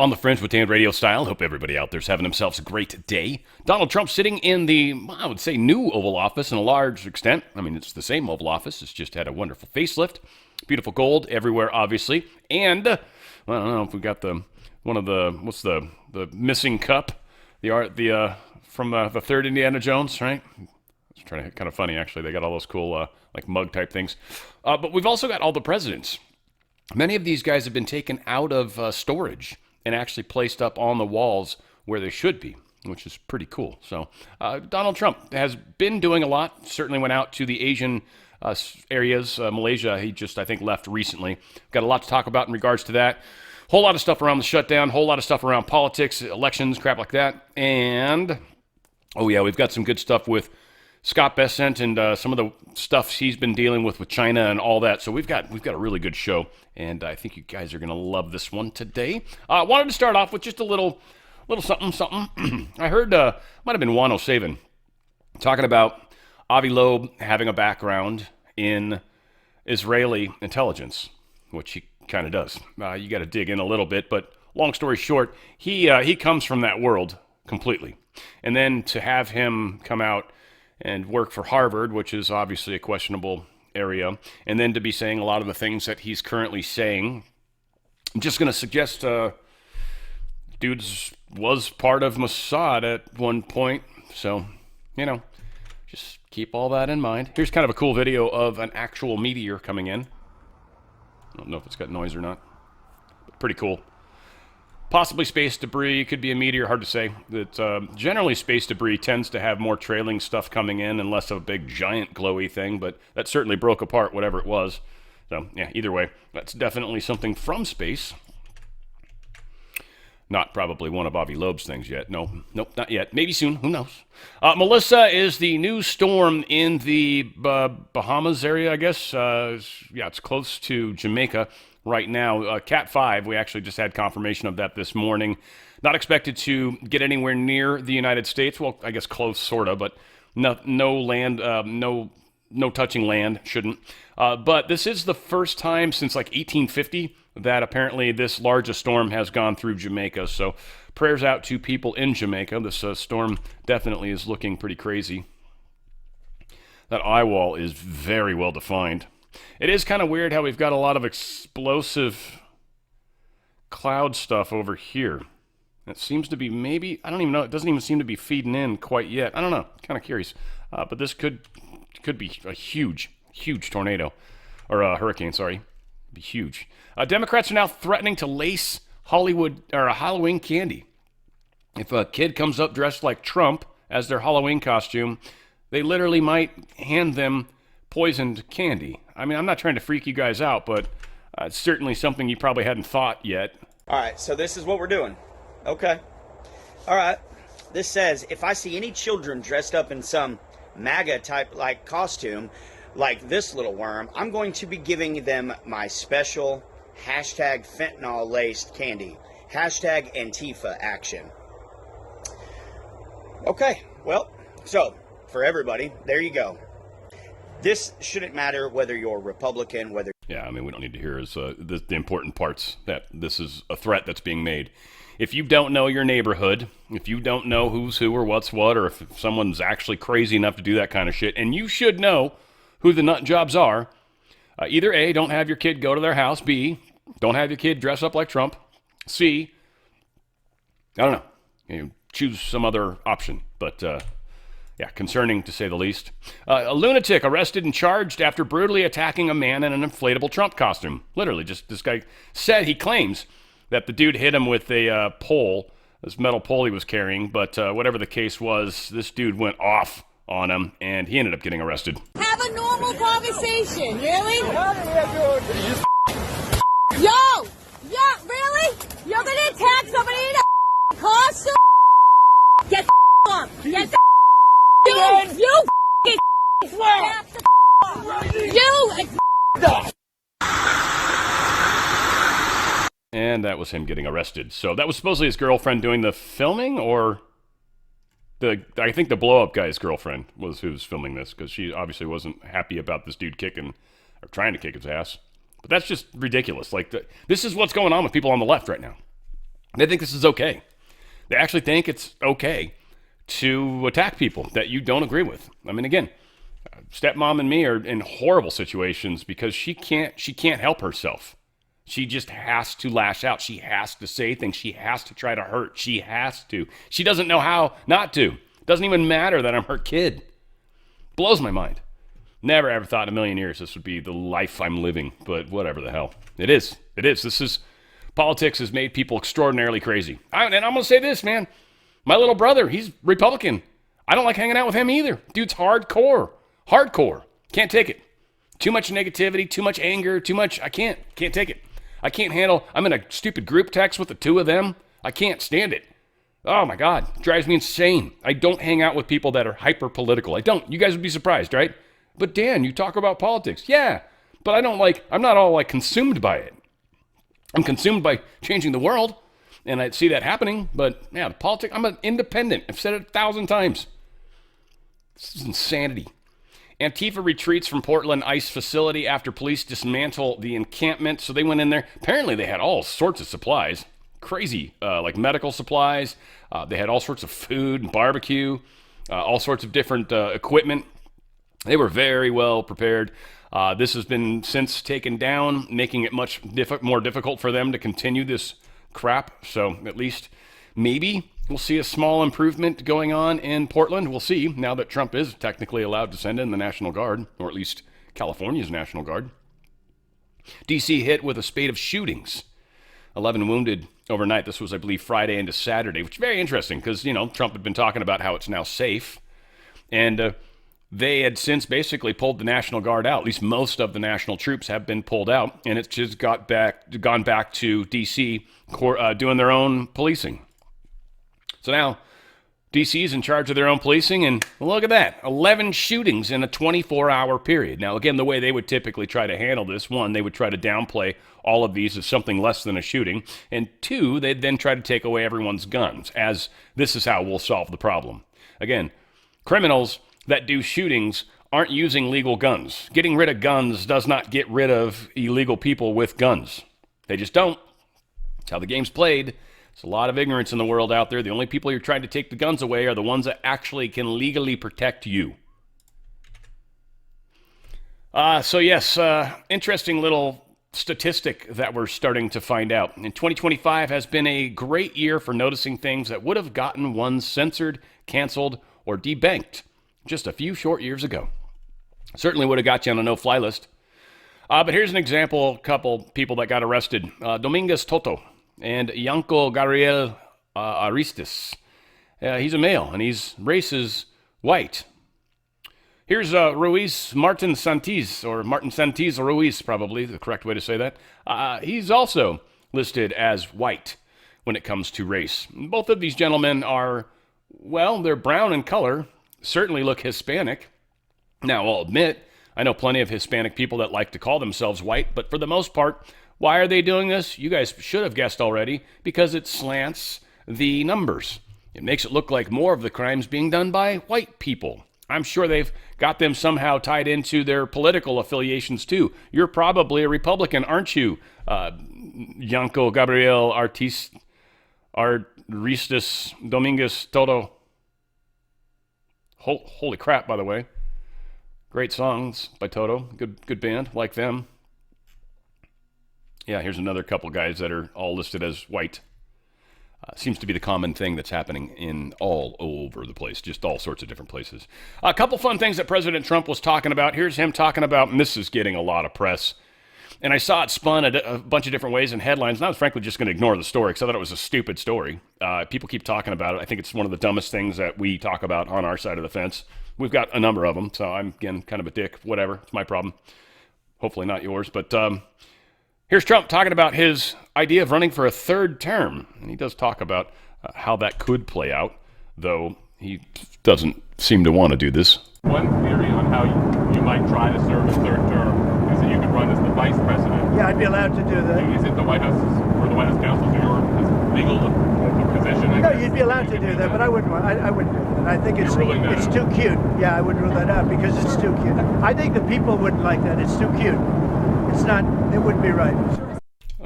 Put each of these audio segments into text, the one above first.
On the Fringe with Dan RadioStyle. Hope everybody out there's having themselves a great day. Donald Trump sitting in the, I would say, new Oval Office in a large extent. I mean, it's the same Oval Office. It's just had a wonderful facelift. Beautiful gold everywhere, obviously. And, well, I don't know if we got what's the missing cup? From the third Indiana Jones, right? It's kind of funny, actually. They got all those cool, like mug type things. But we've also got all the presidents. Many of these guys have been taken out of storage and actually placed up on the walls where they should be, which is pretty cool. So Donald Trump has been doing a lot, certainly went out to the Asian areas. Malaysia, he just, I think, left recently. Got a lot to talk about in regards to that. Whole lot of stuff around the shutdown, whole lot of stuff around politics, elections, crap like that. And, oh yeah, we've got some good stuff with Scott Bessent and some of the stuff he's been dealing with China and all that. So we've got a really good show, and I think you guys are going to love this one today. I wanted to start off with just a little something. I heard, might have been 107, talking about Avi Loeb having a background in Israeli intelligence, which he kind of does. You got to dig in a little bit, but long story short, he comes from that world completely. And then to have him come out and work for Harvard, which is obviously a questionable area, and then to be saying a lot of the things that he's currently saying, I'm just going to suggest dude was part of Mossad at one point, so, just keep all that in mind. Here's kind of a cool video of an actual meteor coming in. I don't know if it's got noise or not, but pretty cool. Possibly space debris, could be a meteor, hard to say. Generally, space debris tends to have more trailing stuff coming in and less of a big, giant, glowy thing, but that certainly broke apart whatever it was. So, yeah, either way, that's definitely something from space. Not probably one of Avi Loeb's things yet. Nope, not yet. Maybe soon, who knows? Melissa is the new storm in the Bahamas area, I guess. It's close to Jamaica right now. Cat 5, we actually just had confirmation of that this morning. Not expected to get anywhere near the United States. Well, I guess close, sort of, but no land, no touching land, shouldn't. But this is the first time since like 1850 that apparently this largest storm has gone through Jamaica. So prayers out to people in Jamaica. This storm definitely is looking pretty crazy. That eye wall is very well defined. It is kind of weird how we've got a lot of explosive cloud stuff over here. It seems to be maybe, I don't even know, it doesn't even seem to be feeding in quite yet. I don't know, kind of curious. But this could be a huge tornado, or a hurricane, sorry. It'd be huge. Democrats are now threatening to lace Halloween candy. If a kid comes up dressed like Trump as their Halloween costume, they literally might hand them poisoned candy. I mean, I'm not trying to freak you guys out, but it's certainly something you probably hadn't thought yet. All right, so this is what we're doing. Okay. All right. This says, if I see any children dressed up in some MAGA type like costume, like this little worm, I'm going to be giving them my special hashtag fentanyl laced candy. Hashtag Antifa action. Okay, well, so for everybody, there you go. This shouldn't matter whether you're Republican, whether... Yeah, I mean, we don't need to hear the important parts, that this is a threat that's being made. If you don't know your neighborhood, if you don't know who's who or what's what, or if someone's actually crazy enough to do that kind of shit, and you should know who the nut jobs are, either A, don't have your kid go to their house, B, don't have your kid dress up like Trump, C, I don't know, choose some other option, but... Yeah, concerning to say the least. A lunatic arrested and charged after brutally attacking a man in an inflatable Trump costume. Literally, just this guy he claims that the dude hit him with a pole, this metal pole he was carrying, but whatever the case was, this dude went off on him, and he ended up getting arrested. Have a normal conversation, really? Yo, really? You're gonna attack somebody in a costume? Get the up! Get the You And that was him getting arrested. So that was supposedly his girlfriend doing the filming, or I think the blow-up guy's girlfriend was who was filming this, because she obviously wasn't happy about this dude kicking, or trying to kick his ass. But that's just ridiculous. Like, this is what's going on with people on the left right now. They think this is okay. They actually think it's okay to attack people that you don't agree with. I mean, again, stepmom and me are in horrible situations because she can't help herself. She just has to lash out. She has to say things. She has to try to hurt. She has to. She doesn't know how not to. It doesn't even matter that I'm her kid. Blows my mind. Never ever thought in a million years this would be the life I'm living, but whatever the hell. It is. It is. Politics has made people extraordinarily crazy. And I'm going to say this, man. My little brother, he's Republican. I don't like hanging out with him either. Dude's hardcore. Hardcore. Can't take it. Too much negativity, too much anger, too much. I can't take it. I can't handle. I'm in a stupid group text with the two of them. I can't stand it. Oh my God. It drives me insane. I don't hang out with people that are hyper political. I don't. You guys would be surprised, right? But Dan, you talk about politics. Yeah. But I'm not all consumed by it. I'm consumed by changing the world. And I see that happening. But yeah, the politics, I'm an independent. I've said it 1,000 times. This is insanity. Antifa retreats from Portland ICE facility after police dismantle the encampment. So they went in there. Apparently they had all sorts of supplies. Crazy, like medical supplies. They had all sorts of food and barbecue, all sorts of different equipment. They were very well prepared. This has been since taken down, making it much more difficult for them to continue this crap. So at least maybe we'll see a small improvement going on in Portland. We'll see now that Trump is technically allowed to send in the National Guard, or at least California's National Guard. D.C. hit with a spate of shootings. 11 wounded overnight. This was, I believe, Friday into Saturday, which is very interesting because, Trump had been talking about how it's now safe. And they had since basically pulled the National Guard out. At least most of the national troops have been pulled out. And it's just gone back to D.C. Doing their own policing. So now D.C. is in charge of their own policing, and look at that, 11 shootings in a 24-hour period. Now, again, the way they would typically try to handle this, one, they would try to downplay all of these as something less than a shooting, and two, they'd then try to take away everyone's guns, as this is how we'll solve the problem. Again, criminals that do shootings aren't using legal guns. Getting rid of guns does not get rid of illegal people with guns. They just don't. That's how the game's played. There's a lot of ignorance in the world out there. The only people you're trying to take the guns away are the ones that actually can legally protect you. Interesting little statistic that we're starting to find out. And 2025 has been a great year for noticing things that would have gotten one censored, canceled, or debanked just a few short years ago. Certainly would have got you on a no-fly list. But here's an example, a couple people that got arrested. Dominguez Toto and Yanko Gabriel Aristis. He's a male, and his race is white. Here's Martin Santiz Ruiz, probably the correct way to say that. He's also listed as white when it comes to race. Both of these gentlemen are, they're brown in color, certainly look Hispanic. Now, I'll admit, I know plenty of Hispanic people that like to call themselves white, but for the most part, why are they doing this? You guys should have guessed already, because it slants the numbers. It makes it look like more of the crimes being done by white people. I'm sure they've got them somehow tied into their political affiliations too. You're probably a Republican, aren't you? Yanko Gabriel Aristis Dominguez Toto. Holy crap, by the way. Great songs by Toto. Good band, like them. Yeah, here's another couple guys that are all listed as white. Seems to be the common thing that's happening in all over the place, just all sorts of different places. A couple fun things that President Trump was talking about. Here's him talking about, and this is getting a lot of press. And I saw it spun a bunch of different ways in headlines, and I was frankly just going to ignore the story because I thought it was a stupid story. People keep talking about it. I think it's one of the dumbest things that we talk about on our side of the fence. We've got a number of them, so I'm, again, kind of a dick. Whatever, it's my problem. Hopefully not yours, but here's Trump talking about his idea of running for a third term. And he does talk about how that could play out, though he doesn't seem to want to do this. One theory on how you might try to serve a third term is that you could run as the vice president. Yeah, I'd be allowed to do that. Is it the White House or the White House counsel to your legal position? No, you'd be allowed to do that, but I wouldn't do that. I think it's too cute. Yeah, I would rule that out because it's too cute. I think the people wouldn't like that. It's too cute. It's not, it wouldn't be right.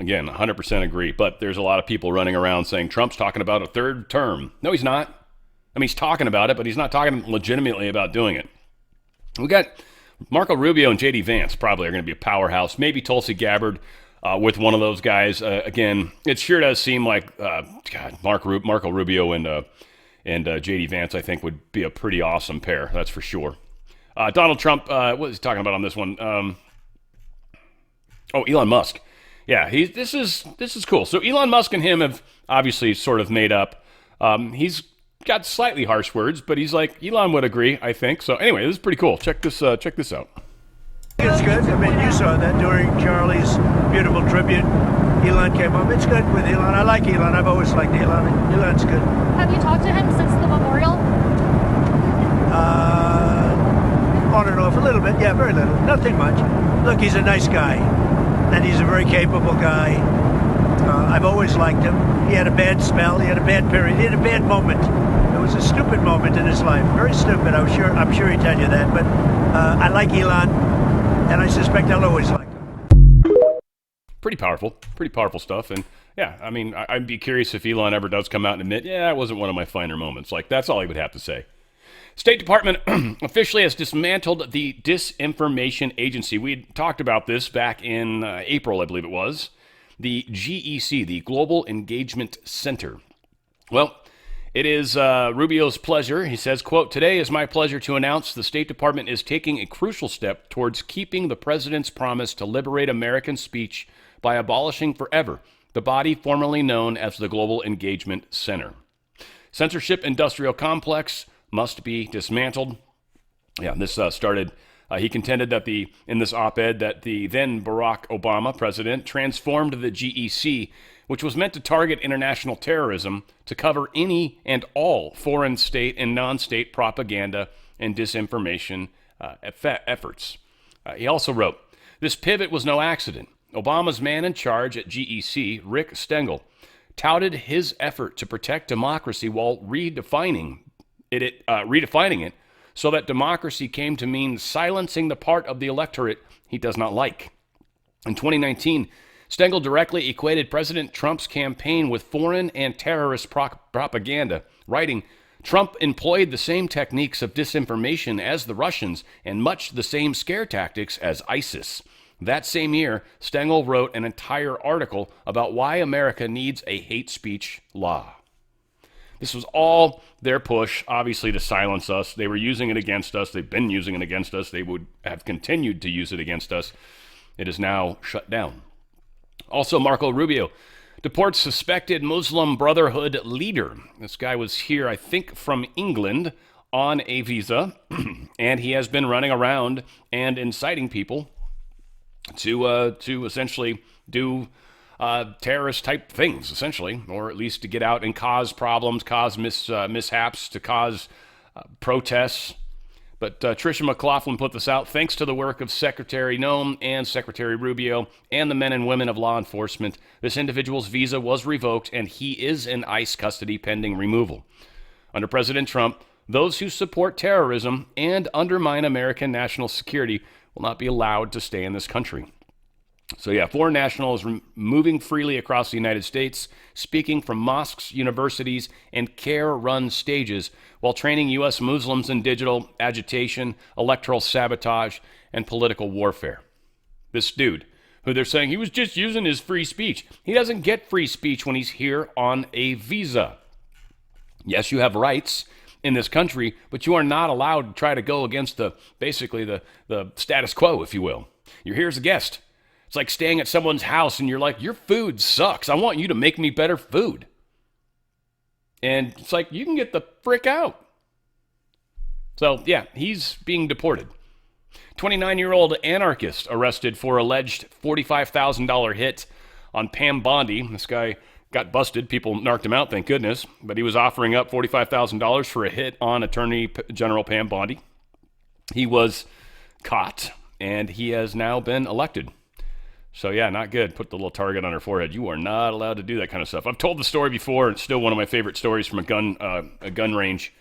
again, 100% agree. But there's a lot of people running around saying Trump's talking about a third term. No, he's not. I mean, he's talking about it, but he's not talking legitimately about doing it. We got Marco Rubio and J.D. Vance probably are going to be a powerhouse. Maybe Tulsi Gabbard with one of those guys. Again, it sure does seem like Marco Rubio and J.D. Vance, I think, would be a pretty awesome pair. That's for sure. Donald Trump, what was he talking about on this one? Elon Musk. Yeah, this is cool. So Elon Musk and him have obviously sort of made up. He's got slightly harsh words, but he's like, Elon would agree, I think. So anyway, this is pretty cool. Check this out. It's good. I mean, you saw that during Charlie's beautiful tribute. Elon came up. It's good with Elon. I like Elon. I've always liked Elon. Elon's good. Have you talked to him since the memorial? On and off a little bit. Yeah, very little. Nothing much. Look, he's a nice guy. And he's a very capable guy. I've always liked him. He had a bad spell. He had a bad period. He had a bad moment. It was a stupid moment in his life. Very stupid. I'm sure he'd tell you that. But I like Elon, and I suspect I'll always like him. Pretty powerful stuff. And yeah, I mean, I'd be curious if Elon ever does come out and admit, yeah, it wasn't one of my finer moments. Like, that's all he would have to say. State Department officially has dismantled the Disinformation Agency. We talked about this back in April, I believe it was. The GEC, the Global Engagement Center. Well, it is Rubio's pleasure. He says, quote, "Today is my pleasure to announce the State Department is taking a crucial step towards keeping the president's promise to liberate American speech by abolishing forever the body formerly known as the Global Engagement Center. Censorship industrial complex must be dismantled." Yeah, this started. He contended that in this op-ed that the then Barack Obama president transformed the GEC, which was meant to target international terrorism, to cover any and all foreign state and non-state propaganda and disinformation efforts. He also wrote, "This pivot was no accident. Obama's man in charge at GEC, Rick Stengel, touted his effort to protect democracy while redefining it so that democracy came to mean silencing the part of the electorate he does not like." In 2019, Stengel directly equated President Trump's campaign with foreign and terrorist propaganda, writing, "Trump employed the same techniques of disinformation as the Russians and much the same scare tactics as ISIS." That same year, Stengel wrote an entire article about why America needs a hate speech law. This was all their push, obviously, to silence us. They were using it against us. They've been using it against us. They would have continued to use it against us. It is now shut down. Also, Marco Rubio deports suspected Muslim Brotherhood leader. This guy was here, I think, from England on a visa, and he has been running around and inciting people to essentially do terrorist type things, essentially, or at least to get out and cause problems, cause mishaps, to cause protests. But Tricia McLaughlin put this out. "Thanks to the work of Secretary Noem and Secretary Rubio and the men and women of law enforcement, this individual's visa was revoked and he is in ICE custody pending removal. Under President Trump, those who support terrorism and undermine American national security will not be allowed to stay in this country." So yeah, foreign nationals moving freely across the United States, speaking from mosques, universities, and care-run stages while training U.S. Muslims in digital agitation, electoral sabotage, and political warfare. This dude, who they're saying he was just using his free speech, he doesn't get free speech when he's here on a visa. Yes, you have rights in this country, but you are not allowed to try to go against the status quo, if you will. You're here as a guest. It's like staying at someone's house and you're like, "Your food sucks. I want you to make me better food." And it's like, you can get the frick out. So yeah, he's being deported. 29-year-old anarchist arrested for alleged $45,000 hit on Pam Bondi. This guy got busted. People narked him out, thank goodness. But he was offering up $45,000 for a hit on Attorney General Pam Bondi. He was caught, and he has now been elected. So yeah, not good. Put the little target on her forehead. You are not allowed to do that kind of stuff. I've told the story before. It's still one of my favorite stories from a gun range.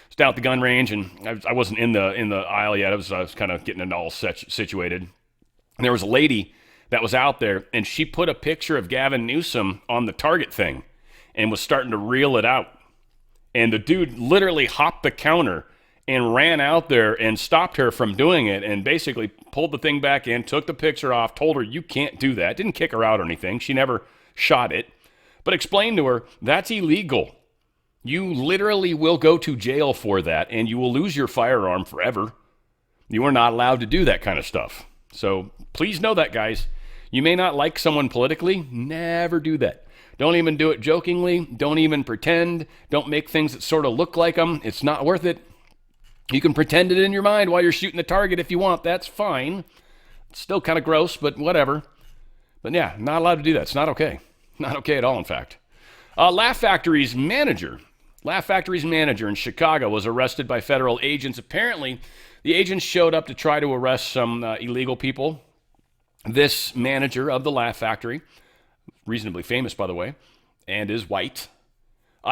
It's down at the gun range, and I wasn't in the aisle yet. I was kind of getting it all situated. And there was a lady that was out there, and she put a picture of Gavin Newsom on the Target thing and was starting to reel it out. And the dude literally hopped the counter and ran out there and stopped her from doing it and basically pulled the thing back in, took the picture off, told her, you can't do that. Didn't kick her out or anything. She never shot it, but explained to her, that's illegal. You literally will go to jail for that, and you will lose your firearm forever. You are not allowed to do that kind of stuff. So please know that, guys. You may not like someone politically. Never do that. Don't even do it jokingly. Don't even pretend. Don't make things that sort of look like them. It's not worth it. You can pretend it in your mind while you're shooting the target if you want. That's fine. It's still kind of gross, but whatever. But yeah, not allowed to do that. It's not okay. Not okay at all, in fact. Laugh Factory's manager in Chicago was arrested by federal agents. Apparently, the agents showed up to try to arrest some illegal people. This manager of the Laugh Factory, reasonably famous, by the way, and is white,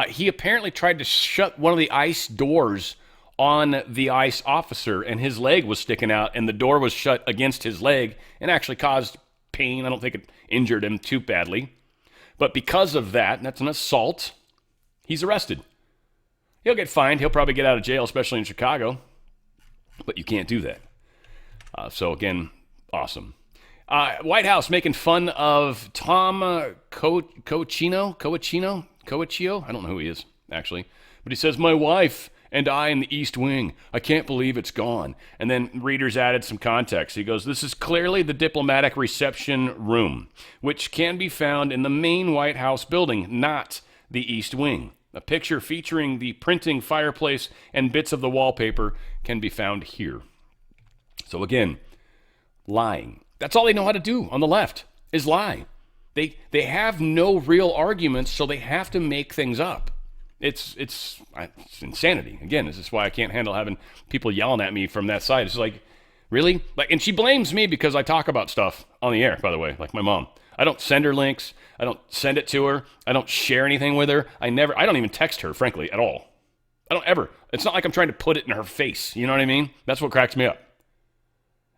he apparently tried to shut one of the ICE doors on the ICE officer, and his leg was sticking out, and the door was shut against his leg and actually caused pain. I don't think it injured him too badly. But because of that, and that's an assault, he's arrested. He'll get fined. He'll probably get out of jail, especially in Chicago. But you can't do that. So again, awesome. White House making fun of Tom Coachino? I don't know who he is, actually. But he says, my wife and I in the East Wing. I can't believe it's gone. And then readers added some context. He goes, this is clearly the diplomatic reception room, which can be found in the main White House building, not the East Wing. A picture featuring the printing fireplace and bits of the wallpaper can be found here. So again, lying. That's all they know how to do on the left, is lie. They have no real arguments, so they have to make things up. It's insanity. Again, this is why I can't handle having people yelling at me from that side. It's like, really? And she blames me because I talk about stuff on the air, by the way, like my mom. I don't send her links. I don't send it to her. I don't share anything with her. I don't even text her, frankly, at all. I don't ever. It's not like I'm trying to put it in her face. You know what I mean? That's what cracks me up.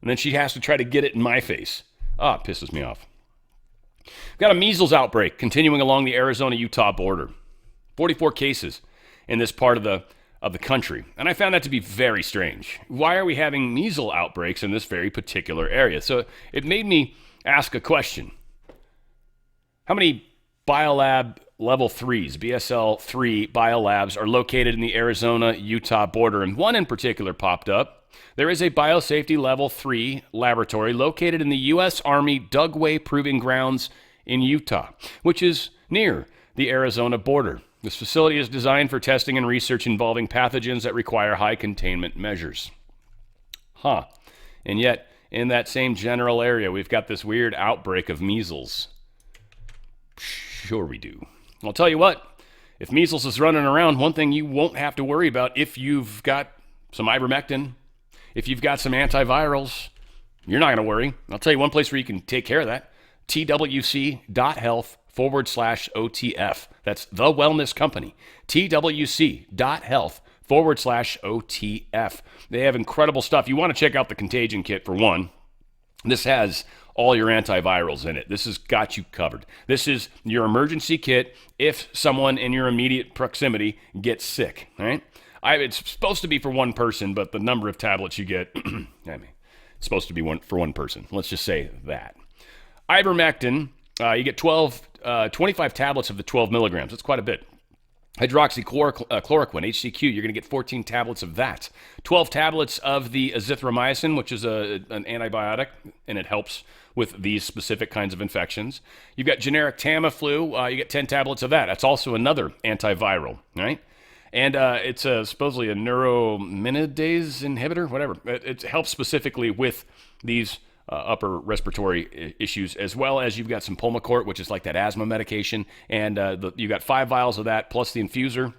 And then she has to try to get it in my face. It pisses me off. We've got a measles outbreak continuing along the Arizona-Utah border. 44 cases in this part of the country. And I found that to be very strange. Why are we having measles outbreaks in this very particular area? So it made me ask a question. How many biolab level 3s, BSL 3 biolabs, are located in the Arizona-Utah border? And one in particular popped up. There is a biosafety level 3 laboratory located in the U.S. Army Dugway Proving Grounds in Utah, which is near the Arizona border. This facility is designed for testing and research involving pathogens that require high containment measures. And yet, in that same general area, we've got this weird outbreak of measles. Sure we do. I'll tell you what, if measles is running around, one thing you won't have to worry about if you've got some ivermectin, if you've got some antivirals, you're not going to worry. I'll tell you one place where you can take care of that, twc.health/OTF. That's the wellness company, twc.health/OTF. They have incredible stuff. You want to check out the Contagion Kit for one. This has all your antivirals in it. This has got you covered. This is your emergency kit if someone in your immediate proximity gets sick, all right? It's supposed to be for one person, but the number of tablets you get, it's supposed to be for one person. Let's just say that. Ivermectin, you get 25 tablets of the 12 milligrams. That's quite a bit. Hydroxychloroquine, HCQ, you're going to get 14 tablets of that. 12 tablets of the azithromycin, which is an antibiotic, and it helps with these specific kinds of infections. You've got generic Tamiflu, you get 10 tablets of that. That's also another antiviral, right? And it's supposedly a neuraminidase inhibitor, whatever. It helps specifically with these upper respiratory issues, as well as you've got some Pulmicort, which is like that asthma medication, and you got 5 vials of that, plus the infuser.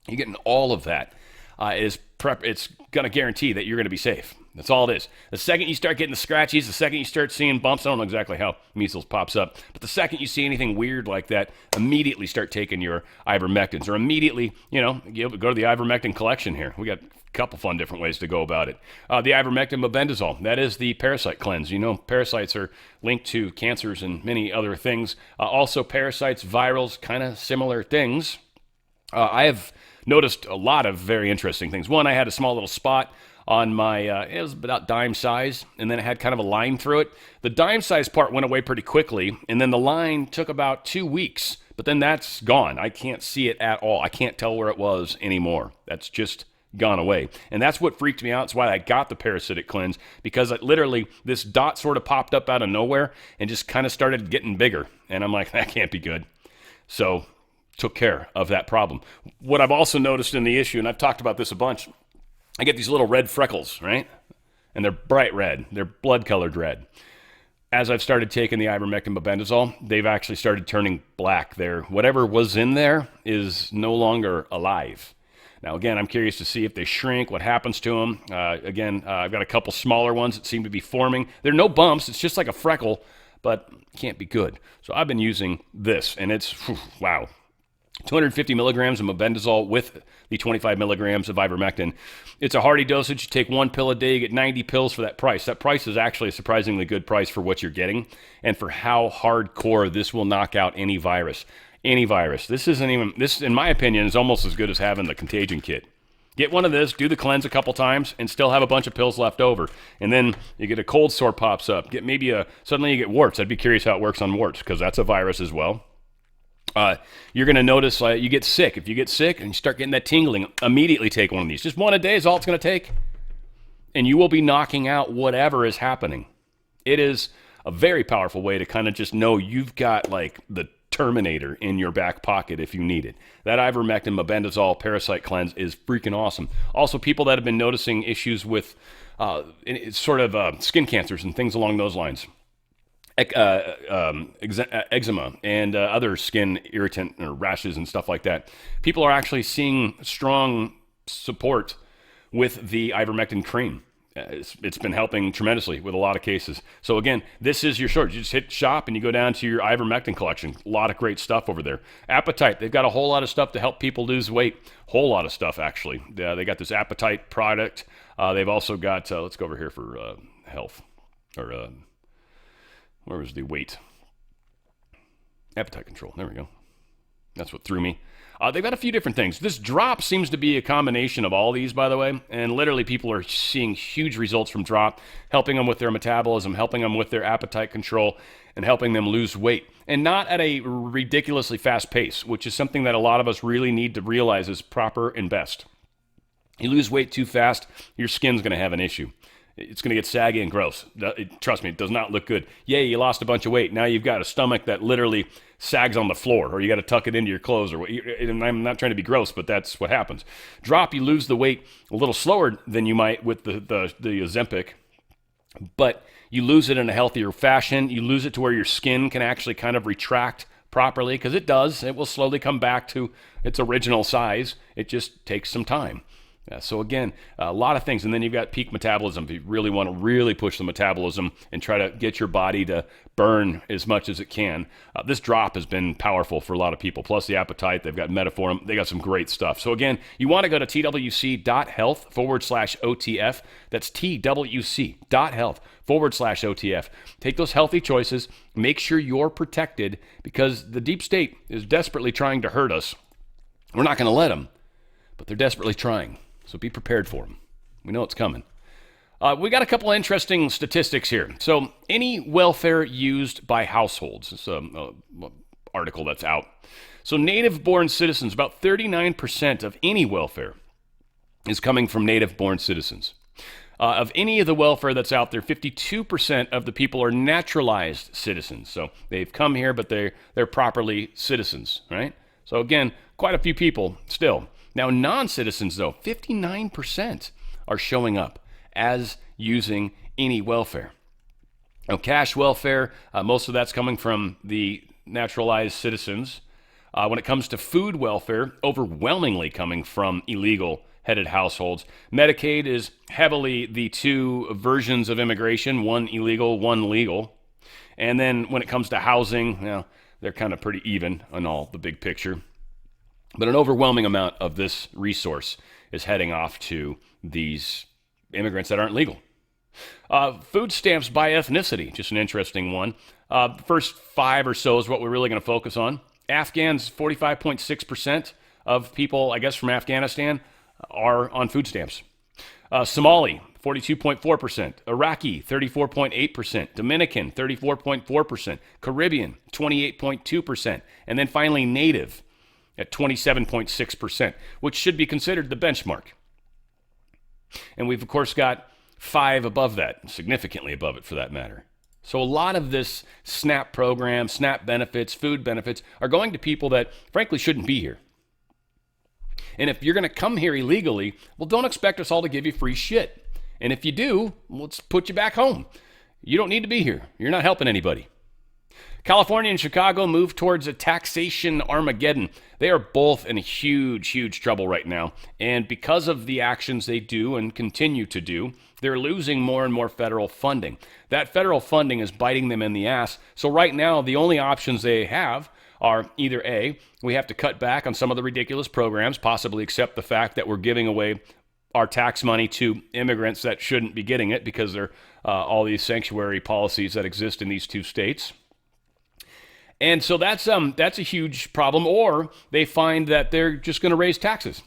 You're getting all of that. It's going to guarantee that you're going to be safe. That's all it is. The second you start getting the scratchies, the second you start seeing bumps, I don't know exactly how measles pops up, but the second you see anything weird like that, immediately start taking your ivermectins, or immediately, you go to the ivermectin collection here. We got a couple fun different ways to go about it. The ivermectin mebendazole, that is the parasite cleanse. Parasites are linked to cancers and many other things. Also, parasites, virals, kind of similar things. I have noticed a lot of very interesting things. One, I had a small little spot on my, it was about dime size, and then it had kind of a line through it. The dime size part went away pretty quickly, and then the line took about 2 weeks, but then that's gone. I can't see it at all. I can't tell where it was anymore. That's just gone away. And that's what freaked me out. It's why I got the parasitic cleanse, because literally this dot sort of popped up out of nowhere and just kind of started getting bigger. And I'm like, that can't be good. So took care of that problem. What I've also noticed in the issue, and I've talked about this a bunch, I get these little red freckles, right? And they're bright red. They're blood-colored red. As I've started taking the ivermectin mebendazole, they've actually started turning black. Whatever was in there is no longer alive. Now, again, I'm curious to see if they shrink, what happens to them. I've got a couple smaller ones that seem to be forming. There are no bumps. It's just like a freckle, but can't be good. So I've been using this, and it's, wow. 250 milligrams of mebendazole with the 25 milligrams of ivermectin. It's a hearty dosage. You take 1 pill a day, you get 90 pills for that price. That price is actually a surprisingly good price for what you're getting and for how hardcore this will knock out any virus. Any virus. This, in my opinion, is almost as good as having the contagion kit. Get one of this, do the cleanse a couple times, and still have a bunch of pills left over. And then you get a cold sore pops up. Suddenly you get warts. I'd be curious how it works on warts, because that's a virus as well. You're going to notice you get sick. If you get sick and you start getting that tingling, immediately take one of these. Just one a day is all it's going to take. And you will be knocking out whatever is happening. It is a very powerful way to kind of just know you've got like the Terminator in your back pocket if you need it. That ivermectin mebendazole parasite cleanse is freaking awesome. Also, people that have been noticing issues with skin cancers and things along those lines. Eczema and other skin irritant or rashes and stuff like that. People are actually seeing strong support with the ivermectin cream. It's been helping tremendously with a lot of cases. So again, this is your shortage. You just hit shop and you go down to your ivermectin collection. A lot of great stuff over there. Appetite, they've got a whole lot of stuff to help people lose weight. Whole lot of stuff, actually. They got this appetite product. They've also got, let's go over here for health, or where was the weight? Appetite control. There we go. That's what threw me. They've got a few different things. This drop seems to be a combination of all these, by the way. And literally people are seeing huge results from drop, helping them with their metabolism, helping them with their appetite control, and helping them lose weight. And not at a ridiculously fast pace, which is something that a lot of us really need to realize is proper and best. You lose weight too fast, your skin's going to have an issue. It's going to get saggy and gross. Trust me, it does not look good. Yay, you lost a bunch of weight. Now you've got a stomach that literally sags on the floor, or you got to tuck it into your clothes. And I'm not trying to be gross, but that's what happens. Drop, you lose the weight a little slower than you might with the Ozempic, but you lose it in a healthier fashion. You lose it to where your skin can actually kind of retract properly, because it does. It will slowly come back to its original size. It just takes some time. So again, a lot of things. And then you've got peak metabolism. If you really want to really push the metabolism and try to get your body to burn as much as it can, this drop has been powerful for a lot of people. Plus the appetite, they've got Metformin. They got some great stuff. So again, you want to go to twc.health/OTF. That's twc.health/OTF. Take those healthy choices. Make sure you're protected, because the deep state is desperately trying to hurt us. We're not going to let them, but they're desperately trying. So be prepared for them. We know it's coming. We got a couple of interesting statistics here. So any welfare used by households. It's an article that's out. So native-born citizens, about 39% of any welfare is coming from native-born citizens. Of any of the welfare that's out there, 52% of the people are naturalized citizens. So they've come here, but they're properly citizens, right? So again, quite a few people still. Now, non-citizens, though, 59% are showing up as using any welfare. Now, cash welfare, most of that's coming from the naturalized citizens. When it comes to food welfare, overwhelmingly coming from illegal headed households. Medicaid is heavily the two versions of immigration, one illegal, one legal. And then when it comes to housing, they're kind of pretty even on all the big picture. But an overwhelming amount of this resource is heading off to these immigrants that aren't legal. Food stamps by ethnicity, just an interesting one. First 5 or so is what we're really going to focus on. Afghans, 45.6% of people, I guess, from Afghanistan are on food stamps. Somali, 42.4%. Iraqi, 34.8%. Dominican, 34.4%. Caribbean, 28.2%. And then finally, Native at 27.6%, which should be considered the benchmark. And we've, of course, got 5 above that, significantly above it for that matter. So a lot of this SNAP program, SNAP benefits, food benefits are going to people that, frankly, shouldn't be here. And if you're going to come here illegally, well, don't expect us all to give you free shit. And if you do, let's put you back home. You don't need to be here. You're not helping anybody. California and Chicago move towards a taxation Armageddon. They are both in huge, huge trouble right now. And because of the actions they do and continue to do, they're losing more and more federal funding. That federal funding is biting them in the ass. So right now, the only options they have are either A, we have to cut back on some of the ridiculous programs, possibly accept the fact that we're giving away our tax money to immigrants that shouldn't be getting it because they're all these sanctuary policies that exist in these 2 states. And so that's a huge problem. Or they find that they're just going to raise taxes.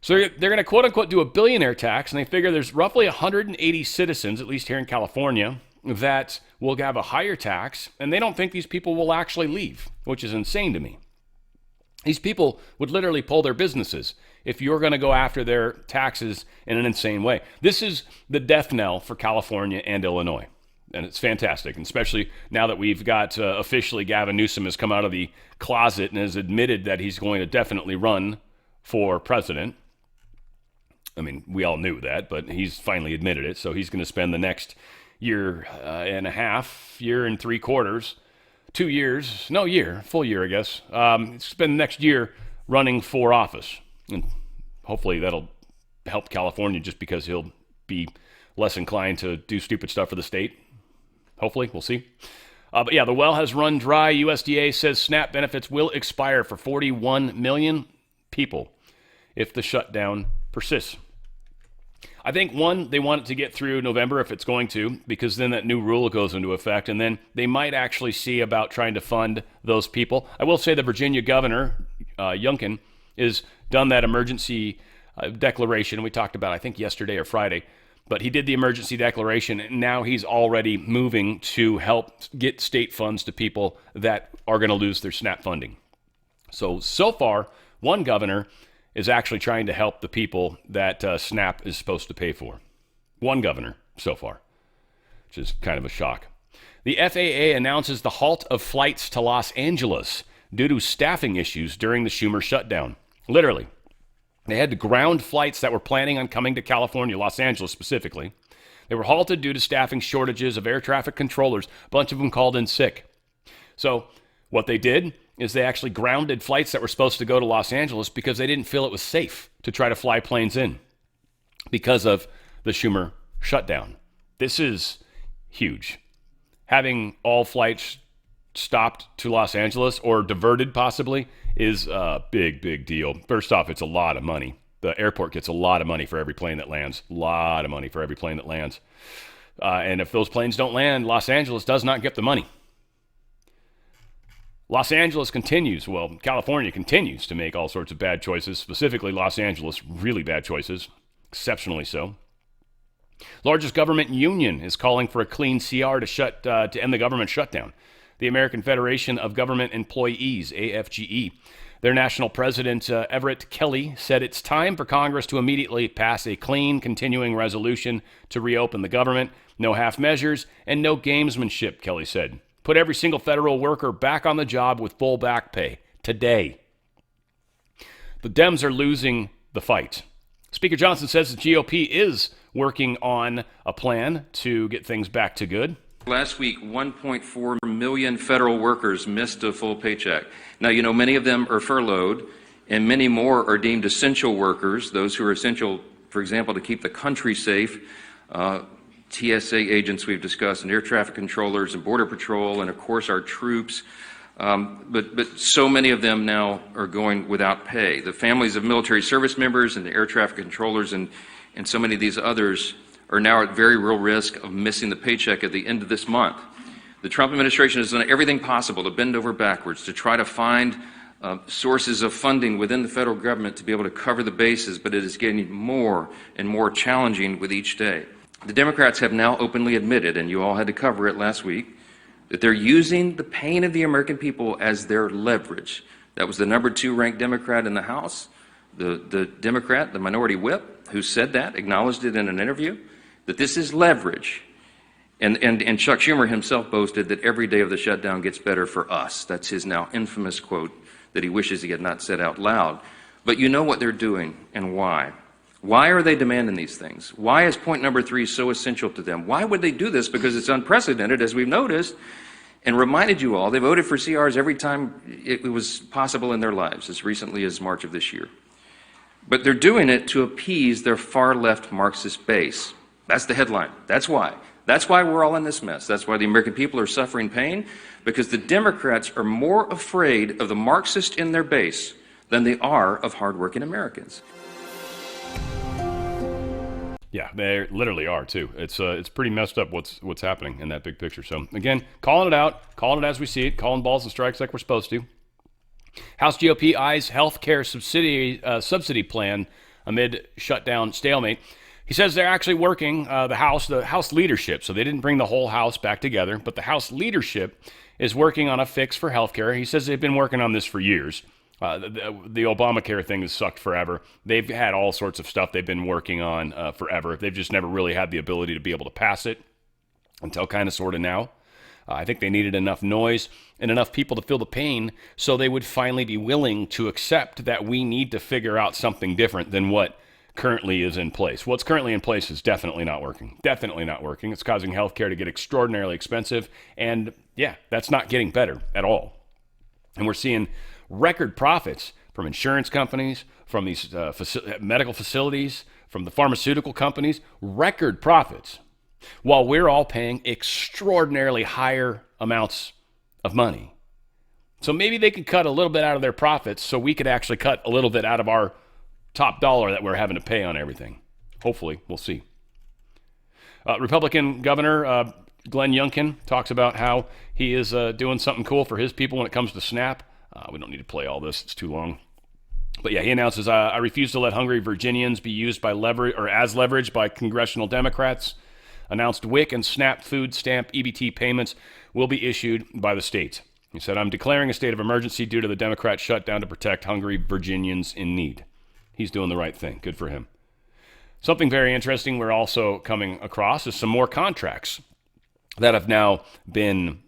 So they're going to quote unquote do a billionaire tax, and they figure there's roughly 180 citizens, at least here in California, that will have a higher tax, and they don't think these people will actually leave, which is insane to me. These people would literally pull their businesses if you're going to go after their taxes in an insane way. This is the death knell for California and Illinois. And it's fantastic, and especially now that we've got officially Gavin Newsom has come out of the closet and has admitted that he's going to definitely run for president. I mean, we all knew that, but he's finally admitted it. So he's going to spend the next year and a half, year and 3/4, 2 years, full year, I guess. Spend the next year running for office. And hopefully that'll help California just because he'll be less inclined to do stupid stuff for the state. Hopefully, we'll see. But yeah, the well has run dry. USDA says SNAP benefits will expire for 41 million people if the shutdown persists. I think, one, they want it to get through November if it's going to, because then that new rule goes into effect, and then they might actually see about trying to fund those people. I will say the Virginia governor, Youngkin, has done that emergency declaration we talked about, I think, yesterday or Friday. But he did the emergency declaration, and now he's already moving to help get state funds to people that are going to lose their SNAP funding. So far, one governor is actually trying to help the people that SNAP is supposed to pay for. One governor so far, which is kind of a shock. The FAA announces the halt of flights to Los Angeles due to staffing issues during the Schumer shutdown. Literally. They had to ground flights that were planning on coming to California, Los Angeles specifically. They were halted due to staffing shortages of air traffic controllers. A bunch of them called in sick. So what they did is they actually grounded flights that were supposed to go to Los Angeles because they didn't feel it was safe to try to fly planes in because of the Schumer shutdown. This is huge. Having all flights stopped to Los Angeles or diverted possibly is a big, big deal. First off, it's a lot of money. The airport gets a lot of money for every plane that lands. A lot of money for every plane that lands. And if those planes don't land, Los Angeles does not get the money. California continues to make all sorts of bad choices, specifically Los Angeles, really bad choices, exceptionally so. Largest government union is calling for a clean CR to end the government shutdown. The American Federation of Government Employees, AFGE. Their national president, Everett Kelly, said it's time for Congress to immediately pass a clean, continuing resolution to reopen the government. No half measures and no gamesmanship, Kelly said. Put every single federal worker back on the job with full back pay today. The Dems are losing the fight. Speaker Johnson says the GOP is working on a plan to get things back to good. Last week, 1.4 million federal workers missed a full paycheck. Now, many of them are furloughed, and many more are deemed essential workers, those who are essential, for example, to keep the country safe. TSA agents we've discussed, and air traffic controllers and border patrol, and of course our troops. But so many of them now are going without pay. The families of military service members and the air traffic controllers and so many of these others are now at very real risk of missing the paycheck at the end of this month. The Trump administration has done everything possible to bend over backwards to try to find sources of funding within the federal government to be able to cover the bases, but it is getting more and more challenging with each day. The Democrats have now openly admitted, and you all had to cover it last week, that they're using the pain of the American people as their leverage. That was the number 2 ranked Democrat in the House, the Democrat, the minority whip, who said that, acknowledged it in an interview, that this is leverage. And Chuck Schumer himself boasted that every day of the shutdown gets better for us. That's his now infamous quote that he wishes he had not said out loud. But you know what they're doing and why. Why are they demanding these things? Why is point number 3 so essential to them? Why would they do this? Because it's unprecedented, as we've noticed, and reminded you all, they voted for CRs every time it was possible in their lives, as recently as March of this year. But they're doing it to appease their far-left Marxist base. That's the headline. That's why. That's why we're all in this mess. That's why the American people are suffering pain, because the Democrats are more afraid of the Marxist in their base than they are of hardworking Americans. Yeah, they literally are too. It's pretty messed up what's happening in that big picture. So again, calling it out, calling it as we see it, calling balls and strikes like we're supposed to. House GOP eyes healthcare subsidy plan amid shutdown stalemate. He says they're actually working, the House leadership, so they didn't bring the whole House back together, but the House leadership is working on a fix for healthcare. He says they've been working on this for years. The Obamacare thing has sucked forever. They've had all sorts of stuff they've been working on forever. They've just never really had the ability to be able to pass it until kind of sort of now. I think they needed enough noise and enough people to feel the pain so they would finally be willing to accept that we need to figure out something different than what currently is in place. What's currently in place is definitely not working. Definitely not working. It's causing healthcare to get extraordinarily expensive. And yeah, that's not getting better at all. And we're seeing record profits from insurance companies, from these medical facilities, from the pharmaceutical companies, record profits, while we're all paying extraordinarily higher amounts of money. So maybe they could cut a little bit out of their profits so we could actually cut a little bit out of our top dollar that we're having to pay on everything. Hopefully, we'll see. Republican Governor Glenn Youngkin talks about how he is doing something cool for his people when it comes to SNAP. We don't need to play all this. It's too long. But yeah, he announces, I refuse to let hungry Virginians be used by as leverage by congressional Democrats. Announced WIC and SNAP food stamp EBT payments will be issued by the states. He said, I'm declaring a state of emergency due to the Democrat shutdown to protect hungry Virginians in need. He's doing the right thing. Good for him. Something very interesting we're also coming across is some more contracts that have now been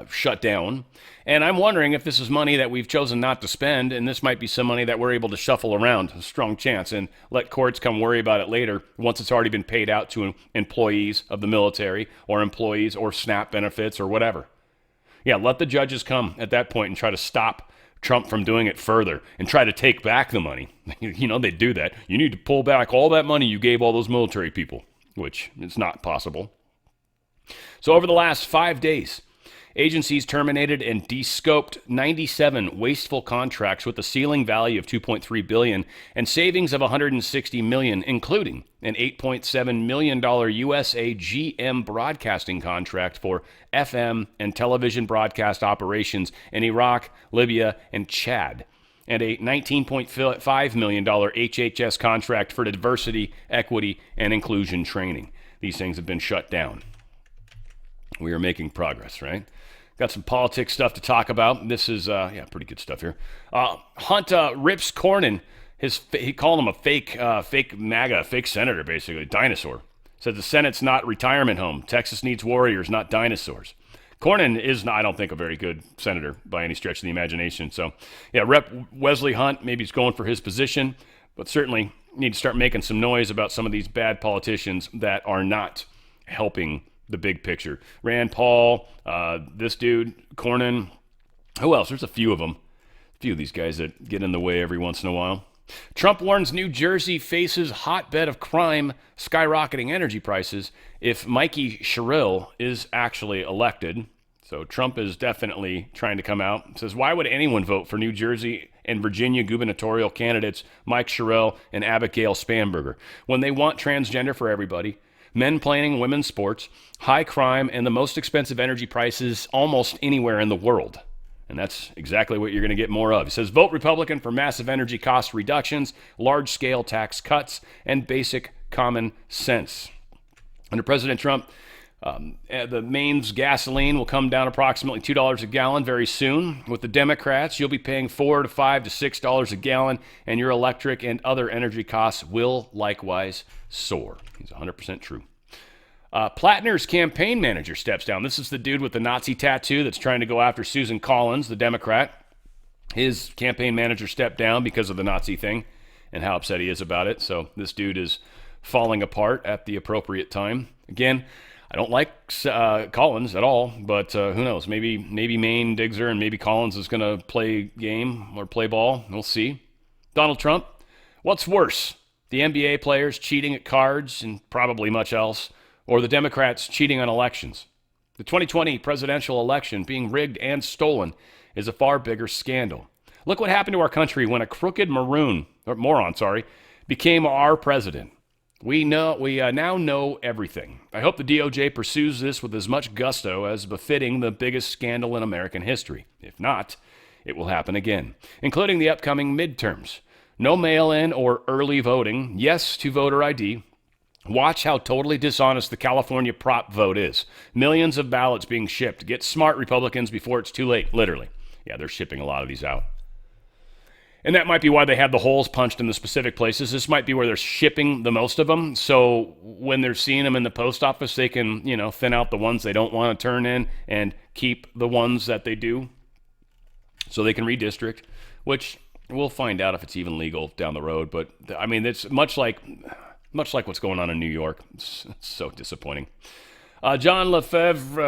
shut down. And I'm wondering if this is money that we've chosen not to spend, and this might be some money that we're able to shuffle around, a strong chance, and let courts come worry about it later once it's already been paid out to employees of the military or employees or SNAP benefits or whatever. Yeah, let the judges come at that point and try to stop Trump from doing it further and try to take back the money. You know, they do that. You need to pull back all that money you gave all those military people, which is not possible. So over the last 5 days, agencies terminated and descoped 97 wasteful contracts with a ceiling value of $2.3 billion and savings of $160 million, including an $8.7 million USA GM broadcasting contract for FM and television broadcast operations in Iraq, Libya, and Chad, and a $19.5 million HHS contract for diversity, equity, and inclusion training. These things have been shut down. We are making progress, right? Got some politics stuff to talk about. This is, pretty good stuff here. Hunt rips Cornyn. He called him a fake MAGA, fake senator, basically, dinosaur. Said the Senate's not retirement home. Texas needs warriors, not dinosaurs. Cornyn is, not, I don't think, a very good senator by any stretch of the imagination. So, yeah, Rep. Wesley Hunt, maybe he's going for his position, but certainly need to start making some noise about some of these bad politicians that are not helping the big picture. Rand Paul, this dude, Cornyn, who else? There's a few of them. A few of these guys that get in the way every once in a while. Trump warns New Jersey faces hotbed of crime, skyrocketing energy prices if Mikey Sherrill is actually elected. So Trump is definitely trying to come out. It says, why would anyone vote for New Jersey and Virginia gubernatorial candidates Mike Sherrill and Abigail Spanberger when they want transgender for everybody, men playing women's sports, high crime, and the most expensive energy prices almost anywhere in the world? And that's exactly what you're going to get more of. He says, vote Republican for massive energy cost reductions, large-scale tax cuts, and basic common sense. Under President Trump, the mains gasoline will come down approximately $2 a gallon very soon. With the Democrats, you'll be paying $4 to $5 to $6 a gallon, and your electric and other energy costs will likewise soar. He's 100% true. Plattner's campaign manager steps down. This is the dude with the Nazi tattoo that's trying to go after Susan Collins, the Democrat. His campaign manager stepped down because of the Nazi thing and how upset he is about it. So this dude is falling apart at the appropriate time. Again, I don't like Collins at all, but who knows? Maybe Maine digs her and maybe Collins is going to play game or play ball. We'll see. Donald Trump, what's worse? The NBA players cheating at cards and probably much else, or the Democrats cheating on elections? The 2020 presidential election being rigged and stolen is a far bigger scandal. Look what happened to our country when a crooked moron became our president. We now know everything. I hope the DOJ pursues this with as much gusto as befitting the biggest scandal in American history. If not, it will happen again, including the upcoming midterms. No mail-in or early voting. Yes to voter ID. Watch how totally dishonest the California prop vote is. Millions of ballots being shipped. Get smart, Republicans, before it's too late. Literally. Yeah, they're shipping a lot of these out. And that might be why they have the holes punched in the specific places. This might be where they're shipping the most of them. So when they're seeing them in the post office, they can, thin out the ones they don't want to turn in and keep the ones that they do. So they can redistrict, which we'll find out if it's even legal down the road. But I mean, it's much like what's going on in New York. It's so disappointing. John Lefebvre,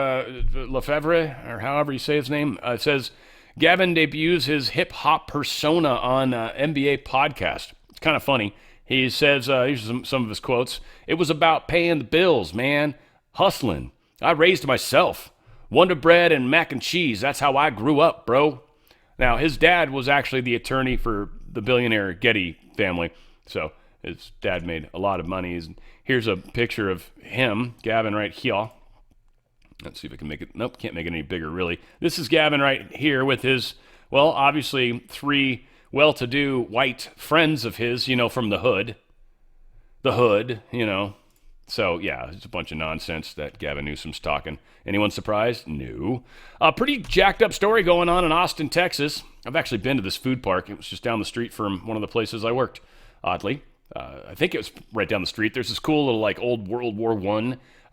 or however you say his name, says, Gavin debuts his hip-hop persona on NBA podcast. It's kind of funny. He says, here's some of his quotes. It was about paying the bills, man. Hustling. I raised myself. Wonder Bread and mac and cheese. That's how I grew up, bro. Now, his dad was actually the attorney for the billionaire Getty family. So his dad made a lot of money. Here's a picture of him, Gavin, right here. Let's see if I can make it. Nope, can't make it any bigger, really. This is Gavin right here with his, well, obviously 3 well-to-do white friends of his, from the hood. The hood, So, yeah, it's a bunch of nonsense that Gavin Newsom's talking. Anyone surprised? No. A pretty jacked up story going on in Austin, Texas. I've actually been to this food park. It was just down the street from one of the places I worked, oddly. I think it was right down the street. There's this cool little, old World War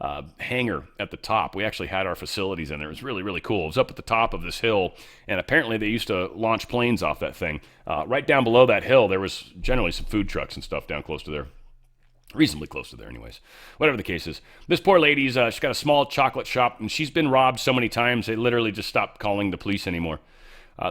I hangar at the top. We actually had our facilities in there. It was really, really cool. It was up at the top of this hill, and apparently they used to launch planes off that thing. Right down below that hill, there was generally some food trucks and stuff down close to there. Reasonably close to there, anyways. Whatever the case is. This poor lady's, she's got a small chocolate shop, and she's been robbed so many times, they literally just stopped calling the police anymore.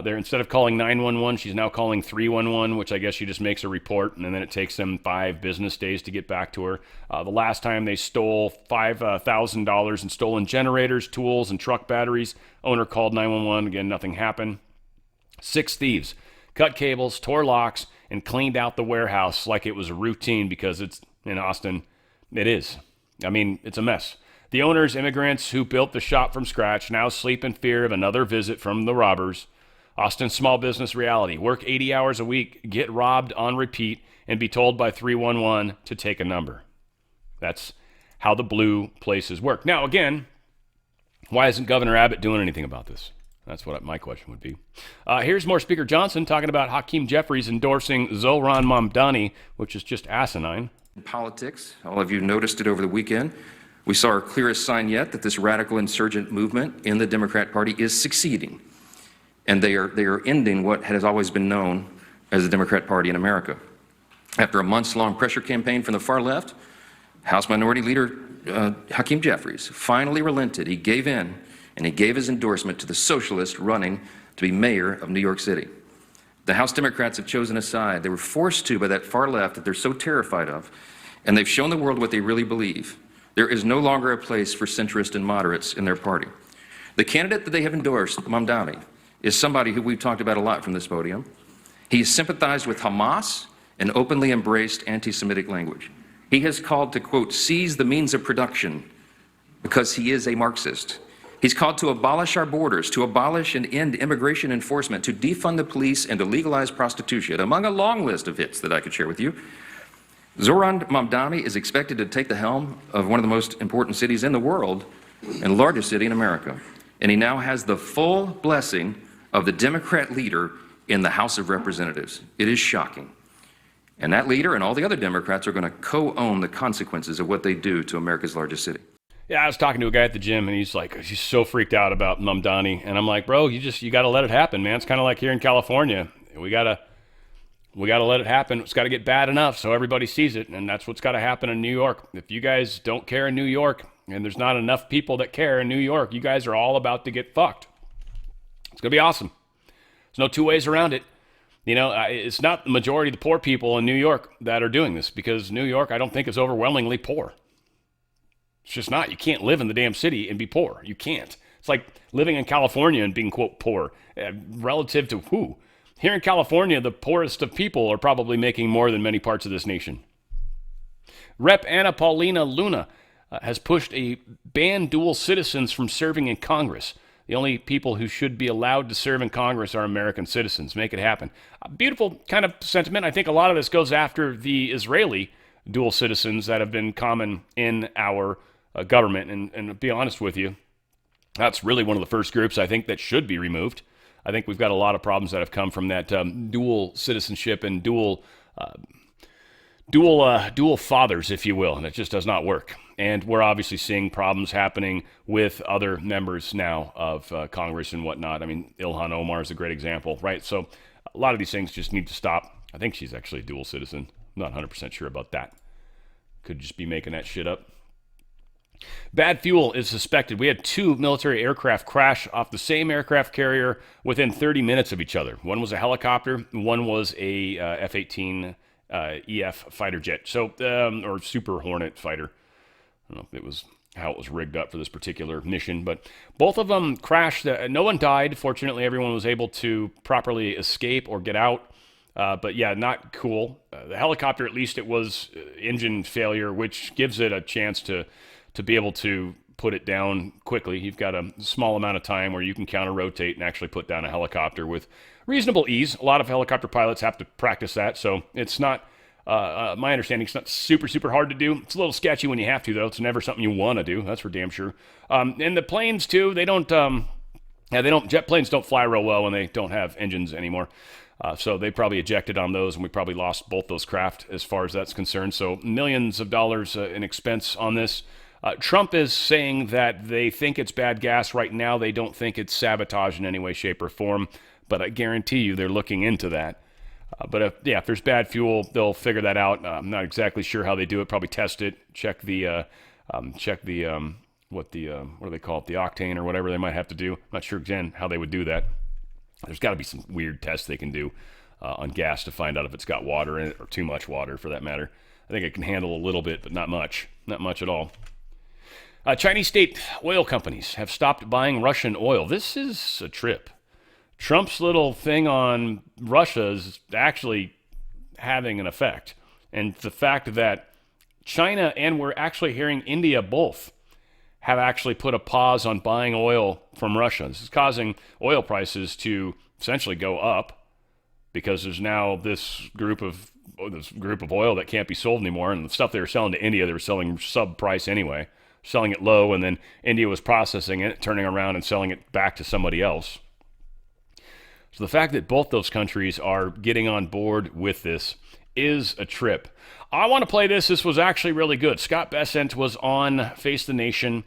Instead of calling 911, she's now calling 311, which I guess she just makes a report, and then it takes them 5 business days to get back to her. The last time they stole $5,000 in stolen generators, tools, and truck batteries. Owner called 911. Again, nothing happened. 6 thieves cut cables, tore locks, and cleaned out the warehouse like it was a routine because it's in Austin. It is. I mean, it's a mess. The owners, immigrants who built the shop from scratch, now sleep in fear of another visit from the robbers. Austin's small business reality. Work 80 hours a week, get robbed on repeat, and be told by 311 to take a number. That's how the blue places work. Now, again, why isn't Governor Abbott doing anything about this? That's what my question would be. Here's more Speaker Johnson talking about Hakeem Jeffries endorsing Zohran Mamdani, which is just asinine. In politics, all of you noticed it over the weekend. We saw our clearest sign yet that this radical insurgent movement in the Democrat Party is succeeding. And they are ending what has always been known as the Democrat Party in America. After a months-long pressure campaign from the far left, House Minority Leader Hakeem Jeffries finally relented. He gave in, and he gave his endorsement to the socialist running to be mayor of New York City. The House Democrats have chosen a side. They were forced to by that far left that they're so terrified of, and they've shown the world what they really believe. There is no longer a place for centrists and moderates in their party. The candidate that they have endorsed, Mamdani, is somebody who we've talked about a lot from this podium. He has sympathized with Hamas and openly embraced anti-Semitic language. He has called to, quote, seize the means of production because he is a Marxist. He's called to abolish our borders, to abolish and end immigration enforcement, to defund the police, and to legalize prostitution, among a long list of hits that I could share with you. Zoran Mamdani is expected to take the helm of one of the most important cities in the world and the largest city in America. And he now has the full blessing of the Democrat leader in the House of Representatives. It is shocking. And that leader and all the other Democrats are going to co-own the consequences of what they do to America's largest city. Yeah, I was talking to a guy at the gym, and he's like, he's so freaked out about Mamdani. And I'm like, bro, you got to let it happen, man. It's kind of like here in California. We got to let it happen. It's got to get bad enough so everybody sees it, and that's what's got to happen in New York. If you guys don't care in New York, and there's not enough people that care in New York, you guys are all about to get fucked. It's going to be awesome. There's no two ways around it. You know, it's not the majority of the poor people in New York that are doing this, because New York, I don't think, is overwhelmingly poor. It's just not. You can't live in the damn city and be poor. You can't. It's like living in California and being, quote, poor. Relative to who? Here in California, the poorest of people are probably making more than many parts of this nation. Rep. Anna Paulina Luna has pushed a ban dual citizens from serving in Congress. The only people who should be allowed to serve in Congress are American citizens. Make it happen. A beautiful kind of sentiment. I think a lot of this goes after the Israeli dual citizens that have been common in our government. And to be honest with you, that's really one of the first groups I think that should be removed. I think we've got a lot of problems that have come from that dual citizenship and dual fathers, if you will, and it just does not work. And we're obviously seeing problems happening with other members now of Congress and whatnot. I mean, Ilhan Omar is a great example, right? So a lot of these things just need to stop. I think she's actually a dual citizen. I'm not 100% sure about that. Could just be making that shit up. Bad fuel is suspected. We had 2 military aircraft crash off the same aircraft carrier within 30 minutes of each other. One was a helicopter, one was a F-18 EF fighter jet, so or Super Hornet fighter. I don't know if it was how it was rigged up for this particular mission, but both of them crashed. No one died. Fortunately, everyone was able to properly escape or get out. But yeah, not cool. The helicopter, at least it was engine failure, which gives it a chance to be able to put it down quickly. You've got a small amount of time where you can counter-rotate and actually put down a helicopter with reasonable ease. A lot of helicopter pilots have to practice that, so it's not, my understanding, it's not super, super hard to do. It's a little sketchy when you have to, though. It's never something you want to do. That's for damn sure. And the planes, too, jet planes don't fly real well when they don't have engines anymore. So they probably ejected on those, and we probably lost both those craft as far as that's concerned. So millions of dollars in expense on this. Trump is saying that they think it's bad gas right now. They don't think it's sabotage in any way, shape, or form. But I guarantee you they're looking into that. But if there's bad fuel, they'll figure that out. I'm not exactly sure how they do it. Probably test it, check the what do they call it, the octane or whatever they might have to do. I'm not sure again how they would do that. There's got to be some weird tests they can do on gas to find out if it's got water in it, or too much water for that matter. I think it can handle a little bit, but not much at all. Chinese state oil companies have stopped buying Russian oil. This is a trip. Trump's little thing on Russia is actually having an effect. And the fact that China, and we're actually hearing India both, have actually put a pause on buying oil from Russia. This is causing oil prices to essentially go up because there's now this group of oil that can't be sold anymore. And the stuff they were selling to India, they were selling sub-price anyway, selling it low, and then India was processing it, turning around and selling it back to somebody else. So the fact that both those countries are getting on board with this is a trip. I want to play this. This was actually really good. Scott Bessent was on Face the Nation.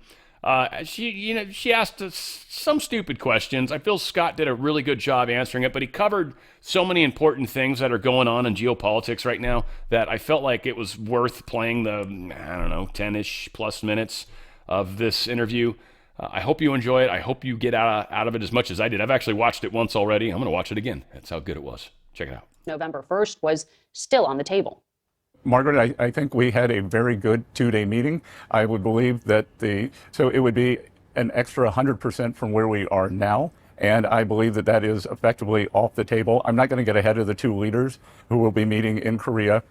She asked us some stupid questions. I feel Scott did a really good job answering it, but he covered so many important things that are going on in geopolitics right now that I felt like it was worth playing the, 10-ish plus minutes of this interview. I hope you enjoy it. I hope you get out of it as much as I did. I've actually watched it once already. I'm going to watch it again. That's how good it was. Check it out. November 1st was still on the table. Margaret, I think we had a very good 2-day meeting. I would believe that so it would be an extra 100% from where we are now. And I believe that that is effectively off the table. I'm not going to get ahead of the two leaders who will be meeting in Korea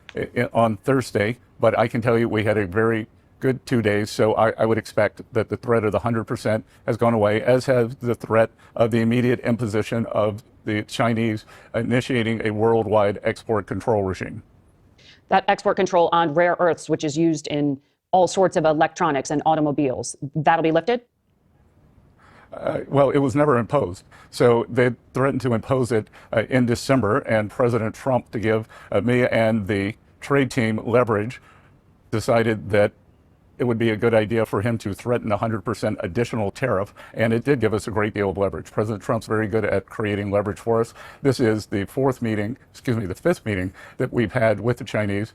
on Thursday, but I can tell you we had a very good 2 days. So I would expect that the threat of the 100% has gone away, as has the threat of the immediate imposition of the Chinese initiating a worldwide export control regime. That export control on rare earths, which is used in all sorts of electronics and automobiles, that'll be lifted? Well, it was never imposed. So they threatened to impose it in December, and President Trump, to give me and the trade team leverage, decided that it would be a good idea for him to threaten 100% additional tariff, and it did give us a great deal of leverage. President Trump's very good at creating leverage for us. This is the fifth meeting that we've had with the Chinese.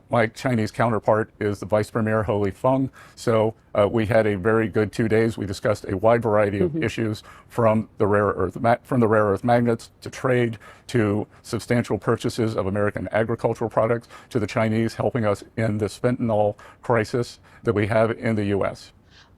My Chinese counterpart is the Vice Premier, Ho Feng. So we had a very good 2 days. We discussed a wide variety of issues, from the rare earth magnets to trade to substantial purchases of American agricultural products to the Chinese helping us in the fentanyl crisis that we have in the U.S.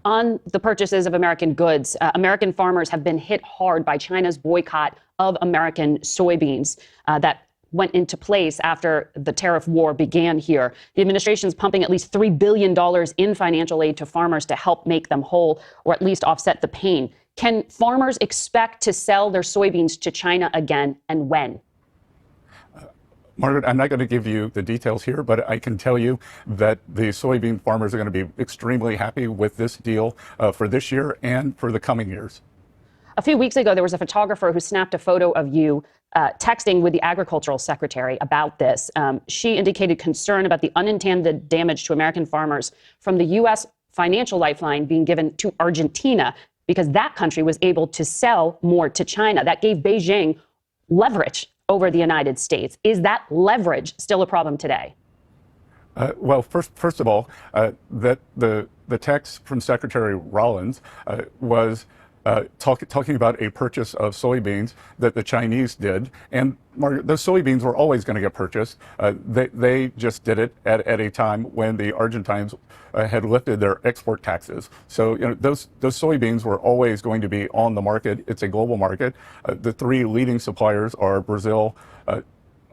On the purchases of American goods, American farmers have been hit hard by China's boycott of American soybeans that went into place after the tariff war began here. The administration's pumping at least $3 billion in financial aid to farmers to help make them whole, or at least offset the pain. Can farmers expect to sell their soybeans to China again, and when? Margaret, I'm not going to give you the details here, but I can tell you that the soybean farmers are going to be extremely happy with this deal for this year and for the coming years. A few weeks ago, there was a photographer who snapped a photo of you texting with the agricultural secretary about this. She indicated concern about the unintended damage to American farmers from the U.S. financial lifeline being given to Argentina, because that country was able to sell more to China. That gave Beijing leverage over the United States. Is that leverage still a problem today? Well, first of all, that the text from Secretary Rollins was talking about a purchase of soybeans that the Chinese did, and those soybeans were always going to get purchased. They just did it at a time when the Argentines had lifted their export taxes. So those soybeans were always going to be on the market. It's a global market. The three leading suppliers are Brazil,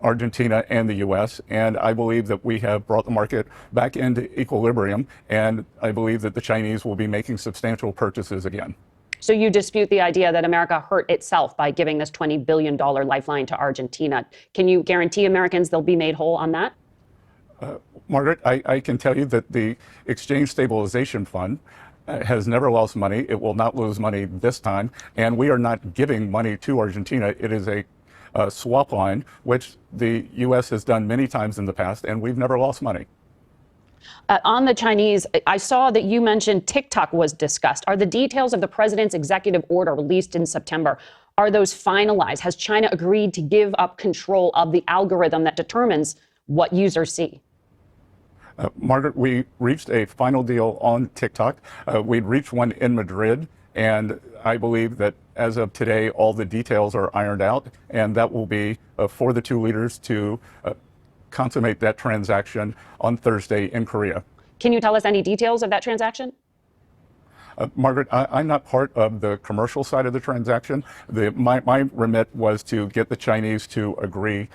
Argentina, and the U.S. And I believe that we have brought the market back into equilibrium, and I believe that the Chinese will be making substantial purchases again. So you dispute the idea that America hurt itself by giving this $20 billion lifeline to Argentina. Can you guarantee Americans they'll be made whole on that? Margaret, I can tell you that the Exchange Stabilization Fund has never lost money. It will not lose money this time. And we are not giving money to Argentina. It is a swap line, which the U.S. has done many times in the past, and we've never lost money. On the Chinese, I saw that you mentioned TikTok was discussed. Are the details of the president's executive order released in September, are those finalized? Has China agreed to give up control of the algorithm that determines what users see? Margaret, we reached a final deal on TikTok. We'd reached one in Madrid, and I believe that as of today, all the details are ironed out, and that will be for the two leaders to consummate that transaction on Thursday in Korea. Can you tell us any details of that transaction? Margaret, I'm not part of the commercial side of the transaction. My remit was to get the Chinese to agree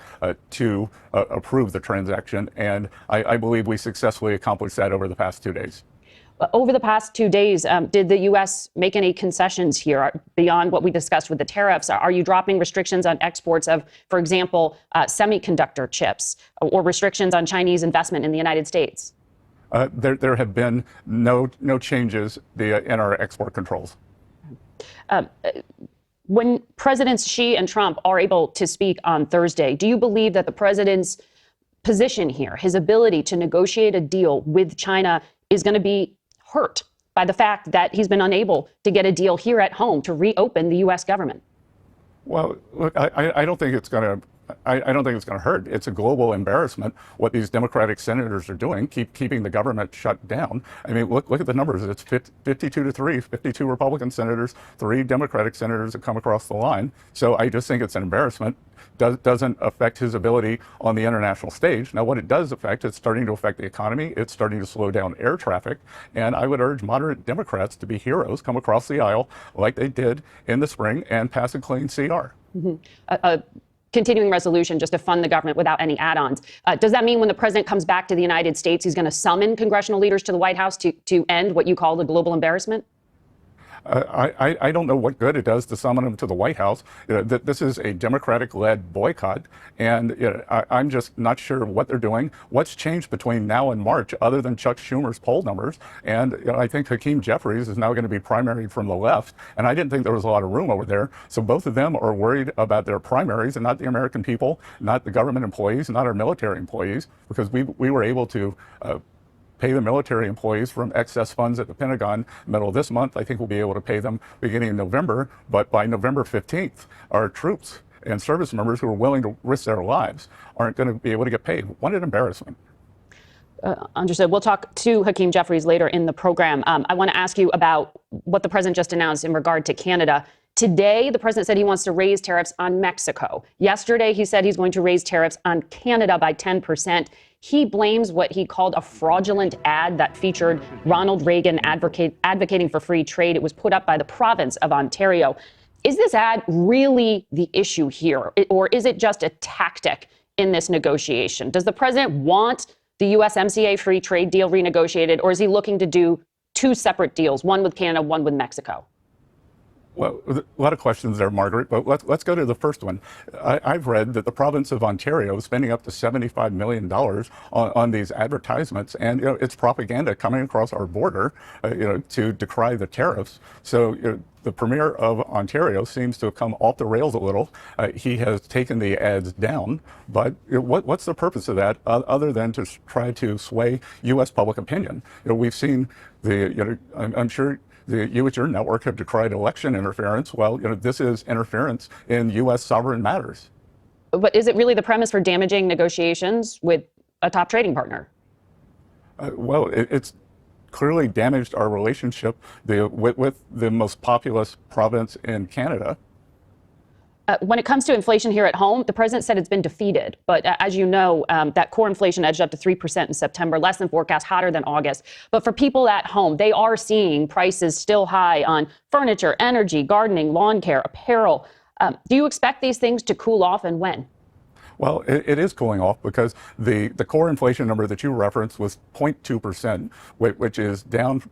to approve the transaction, and I believe we successfully accomplished that over the past 2 days. Over the past 2 days, did the U.S. make any concessions here beyond what we discussed with the tariffs? Are you dropping restrictions on exports of, for example, semiconductor chips, or restrictions on Chinese investment in the United States? There have been no changes in our export controls. When Presidents Xi and Trump are able to speak on Thursday, do you believe that the president's position here, his ability to negotiate a deal with China, is going to be hurt by the fact that he's been unable to get a deal here at home to reopen the U.S. government? Well, look, I don't think it's going to I don't think it's going to hurt. It's a global embarrassment what these Democratic senators are doing, keeping the government shut down. I mean, look at the numbers. It's 52-3, 52 Republican senators, 3 Democratic senators that come across the line. So I just think it's an embarrassment. Doesn't affect his ability on the international stage. Now, what it does affect, it's starting to affect the economy. It's starting to slow down air traffic. And I would urge moderate Democrats to be heroes, come across the aisle like they did in the spring and pass a clean CR. A continuing resolution just to fund the government without any add-ons. Does that mean when the president comes back to the United States, he's going to summon congressional leaders to the White House to end what you call the global embarrassment? I don't know what good it does to summon them to the White House. This is a Democratic-led boycott, and I'm just not sure what they're doing. What's changed between now and March, other than Chuck Schumer's poll numbers? And I think Hakeem Jeffries is now going to be primaried from the left, and I didn't think there was a lot of room over there. So both of them are worried about their primaries and not the American people, not the government employees, not our military employees, because we were able to pay the military employees from excess funds at the Pentagon middle of this month. I think we'll be able to pay them beginning in November, but by November 15th, our troops and service members who are willing to risk their lives aren't going to be able to get paid. What an embarrassment. Understood. We'll talk to Hakeem Jeffries later in the program. I want to ask you about what the president just announced in regard to Canada. Today, the president said he wants to raise tariffs on Mexico. Yesterday, he said he's going to raise tariffs on Canada by 10%. He blames what he called a fraudulent ad that featured Ronald Reagan advocating for free trade. It was put up by the province of Ontario. Is this ad really the issue here, or is it just a tactic in this negotiation? Does the president want the USMCA free trade deal renegotiated, or is he looking to do 2 separate deals, one with Canada, one with Mexico? Well, a lot of questions there, Margaret, but let's go to the first one. I've read that the province of Ontario is spending up to $75 million on these advertisements, and it's propaganda coming across our border, to decry the tariffs. So the Premier of Ontario seems to have come off the rails a little. He has taken the ads down, but what's the purpose of that other than to try to sway U.S. public opinion? We've seen I'm sure you at your network have decried election interference. Well, this is interference in U.S. sovereign matters. But is it really the premise for damaging negotiations with a top trading partner? Well, it's clearly damaged our relationship with the most populous province in Canada. When it comes to inflation here at home, the president said it's been defeated. But as you know, that core inflation edged up to 3% in September, less than forecast, hotter than August. But for people at home, they are seeing prices still high on furniture, energy, gardening, lawn care, apparel. Do you expect these things to cool off, and when? Well, it is cooling off because the core inflation number that you referenced was 0.2%, which is down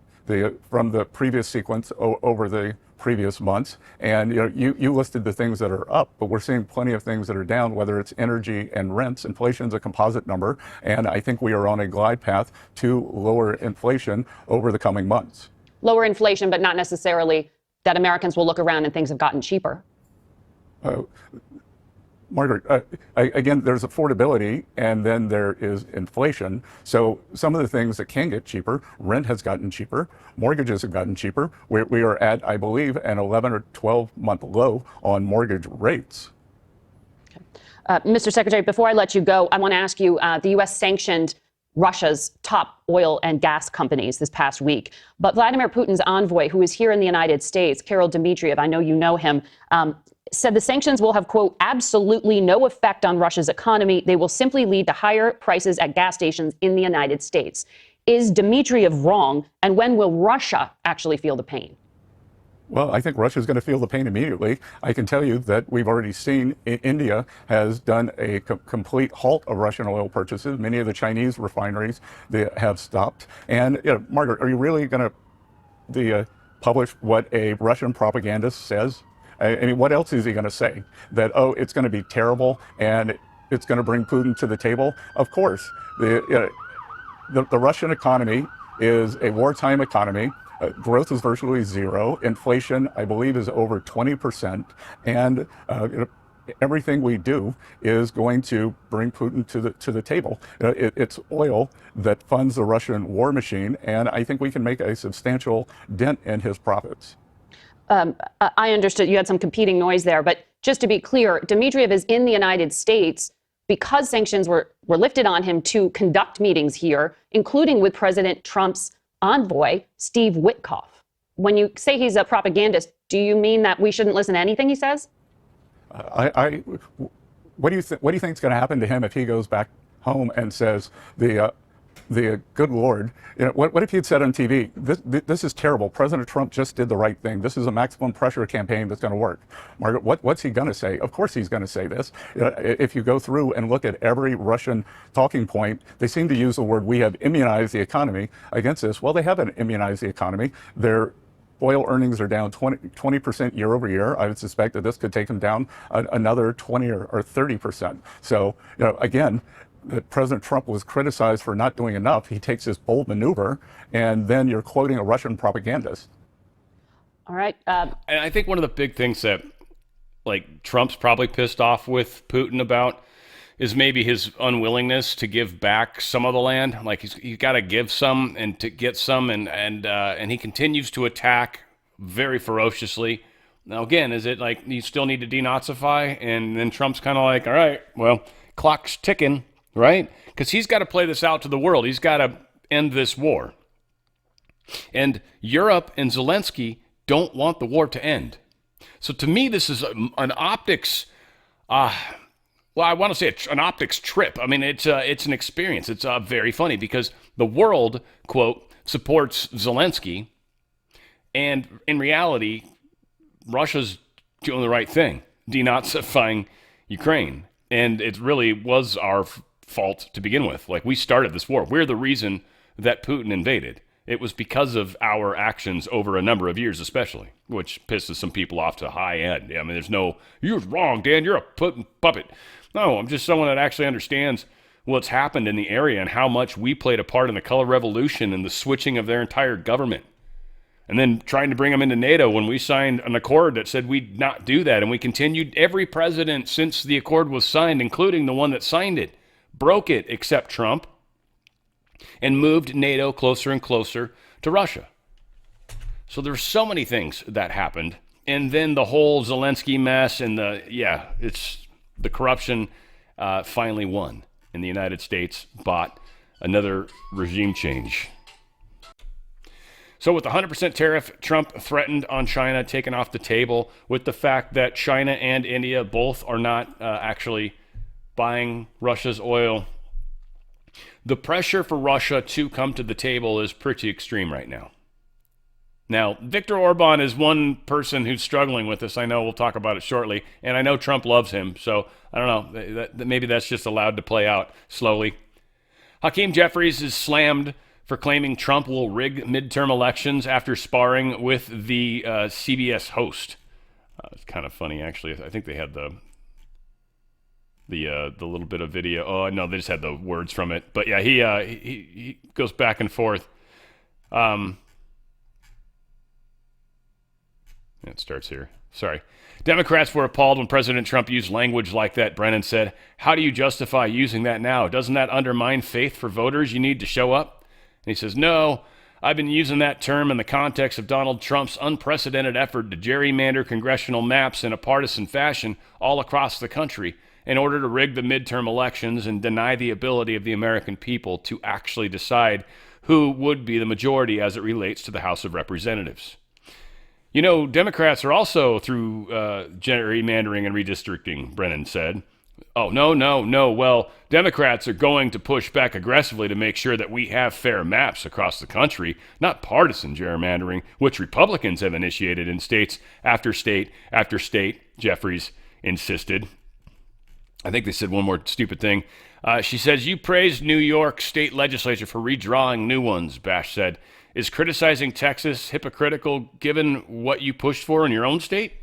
from the previous sequence over the previous months. And you listed the things that are up, but we're seeing plenty of things that are down, whether it's energy and rents. Inflation is a composite number, and I think we are on a glide path to lower inflation over the coming months. Lower inflation, but not necessarily that Americans will look around and things have gotten cheaper. Margaret, again, there's affordability and then there is inflation. So some of the things that can get cheaper, rent has gotten cheaper, mortgages have gotten cheaper. We are at, I believe, an 11 or 12 month low on mortgage rates. Mr. Secretary, before I let you go, I want to ask you, the U.S. sanctioned Russia's top oil and gas companies this past week. But Vladimir Putin's envoy, who is here in the United States, Kirill Dmitriev, I know you know him, said the sanctions will have, quote, absolutely no effect on Russia's economy. They will simply lead to higher prices at gas stations in the United States. Is Dmitriev wrong? And when will Russia actually feel the pain? Well, I think Russia is going to feel the pain immediately. I can tell you that we've already seen India has done a complete halt of Russian oil purchases. Many of the Chinese refineries have stopped. And, Margaret, are you really going to publish what a Russian propagandist says? I mean, what else is he going to say? That, oh, it's going to be terrible and it's going to bring Putin to the table? Of course. The Russian economy is a wartime economy. Growth is virtually zero. Inflation, I believe, is over 20%. And everything we do is going to bring Putin to the table. It's oil that funds the Russian war machine, and I think we can make a substantial dent in his profits. I understood you had some competing noise there, but just to be clear, Dmitriev is in the United States because sanctions were lifted on him to conduct meetings here, including with President Trump's envoy, Steve Witkoff. When you say he's a propagandist, do you mean that we shouldn't listen to anything he says? What do you think is going to happen to him if he goes back home and says the good Lord, what if he'd said on TV, this is terrible. President Trump just did the right thing. This is a maximum pressure campaign that's going to work. Margaret, what's he going to say? Of course he's going to say this. If you go through and look at every Russian talking point, they seem to use the word, we have immunized the economy against this. Well, they haven't immunized the economy. Their oil earnings are down 20% year over year. I would suspect that this could take them down another 20 or 30%. So, again, that President Trump was criticized for not doing enough. He takes this bold maneuver, and then you're quoting a Russian propagandist. All right. And I think one of the big things that, Trump's probably pissed off with Putin about is maybe his unwillingness to give back some of the land. He's got to give some and to get some, and he continues to attack very ferociously. Now, again, is it you still need to denazify? And then Trump's kind of like, all right, well, clock's ticking. Right? Because he's got to play this out to the world. He's got to end this war. And Europe and Zelensky don't want the war to end. So to me, this is an optics, I want to say an optics trip. I mean, it's an experience. It's very funny because the world, quote, supports Zelensky. And in reality, Russia's doing the right thing, denazifying Ukraine. And it really was our fault to begin with. We started this war. We're the reason that Putin invaded. It was because of our actions over a number of years, especially, which pisses some people off to high end. I mean, you're wrong, Dan. You're a Putin puppet. No, I'm just someone that actually understands what's happened in the area and how much we played a part in the color revolution and the switching of their entire government. And then trying to bring them into NATO when we signed an accord that said we'd not do that. And we continued, every president since the accord was signed, including the one that signed it, broke it except Trump, and moved NATO closer and closer to Russia. So there's so many things that happened. And then the whole Zelensky mess and it's the corruption finally won. And the United States bought another regime change. So with the 100% tariff, Trump threatened on China taken off the table, with the fact that China and India both are not actually buying Russia's oil. The pressure for Russia to come to the table is pretty extreme right now. Now, Viktor Orban is one person who's struggling with this. I know we'll talk about it shortly, and I know Trump loves him, so I don't know. Maybe that's just allowed to play out slowly. Hakeem Jeffries is slammed for claiming Trump will rig midterm elections after sparring with the CBS host. It's kind of funny, actually. I think they had the little bit of video. Oh no, they just had the words from it. But yeah, he goes back and forth. It starts here. Sorry. Democrats were appalled when President Trump used language like that, Brennan said. How do you justify using that now? Doesn't that undermine faith for voters? You need to show up? And he says, no, I've been using that term in the context of Donald Trump's unprecedented effort to gerrymander congressional maps in a partisan fashion all across the country in order to rig the midterm elections and deny the ability of the American people to actually decide who would be the majority as it relates to the House of Representatives. You know, Democrats are also through gerrymandering and redistricting, Brennan said. Oh, no. Well, Democrats are going to push back aggressively to make sure that we have fair maps across the country, not partisan gerrymandering, which Republicans have initiated in states after state after state, Jeffries insisted. I think they said one more stupid thing. She says, you praised New York state legislature for redrawing new ones, Bash said. Is criticizing Texas hypocritical given what you pushed for in your own state?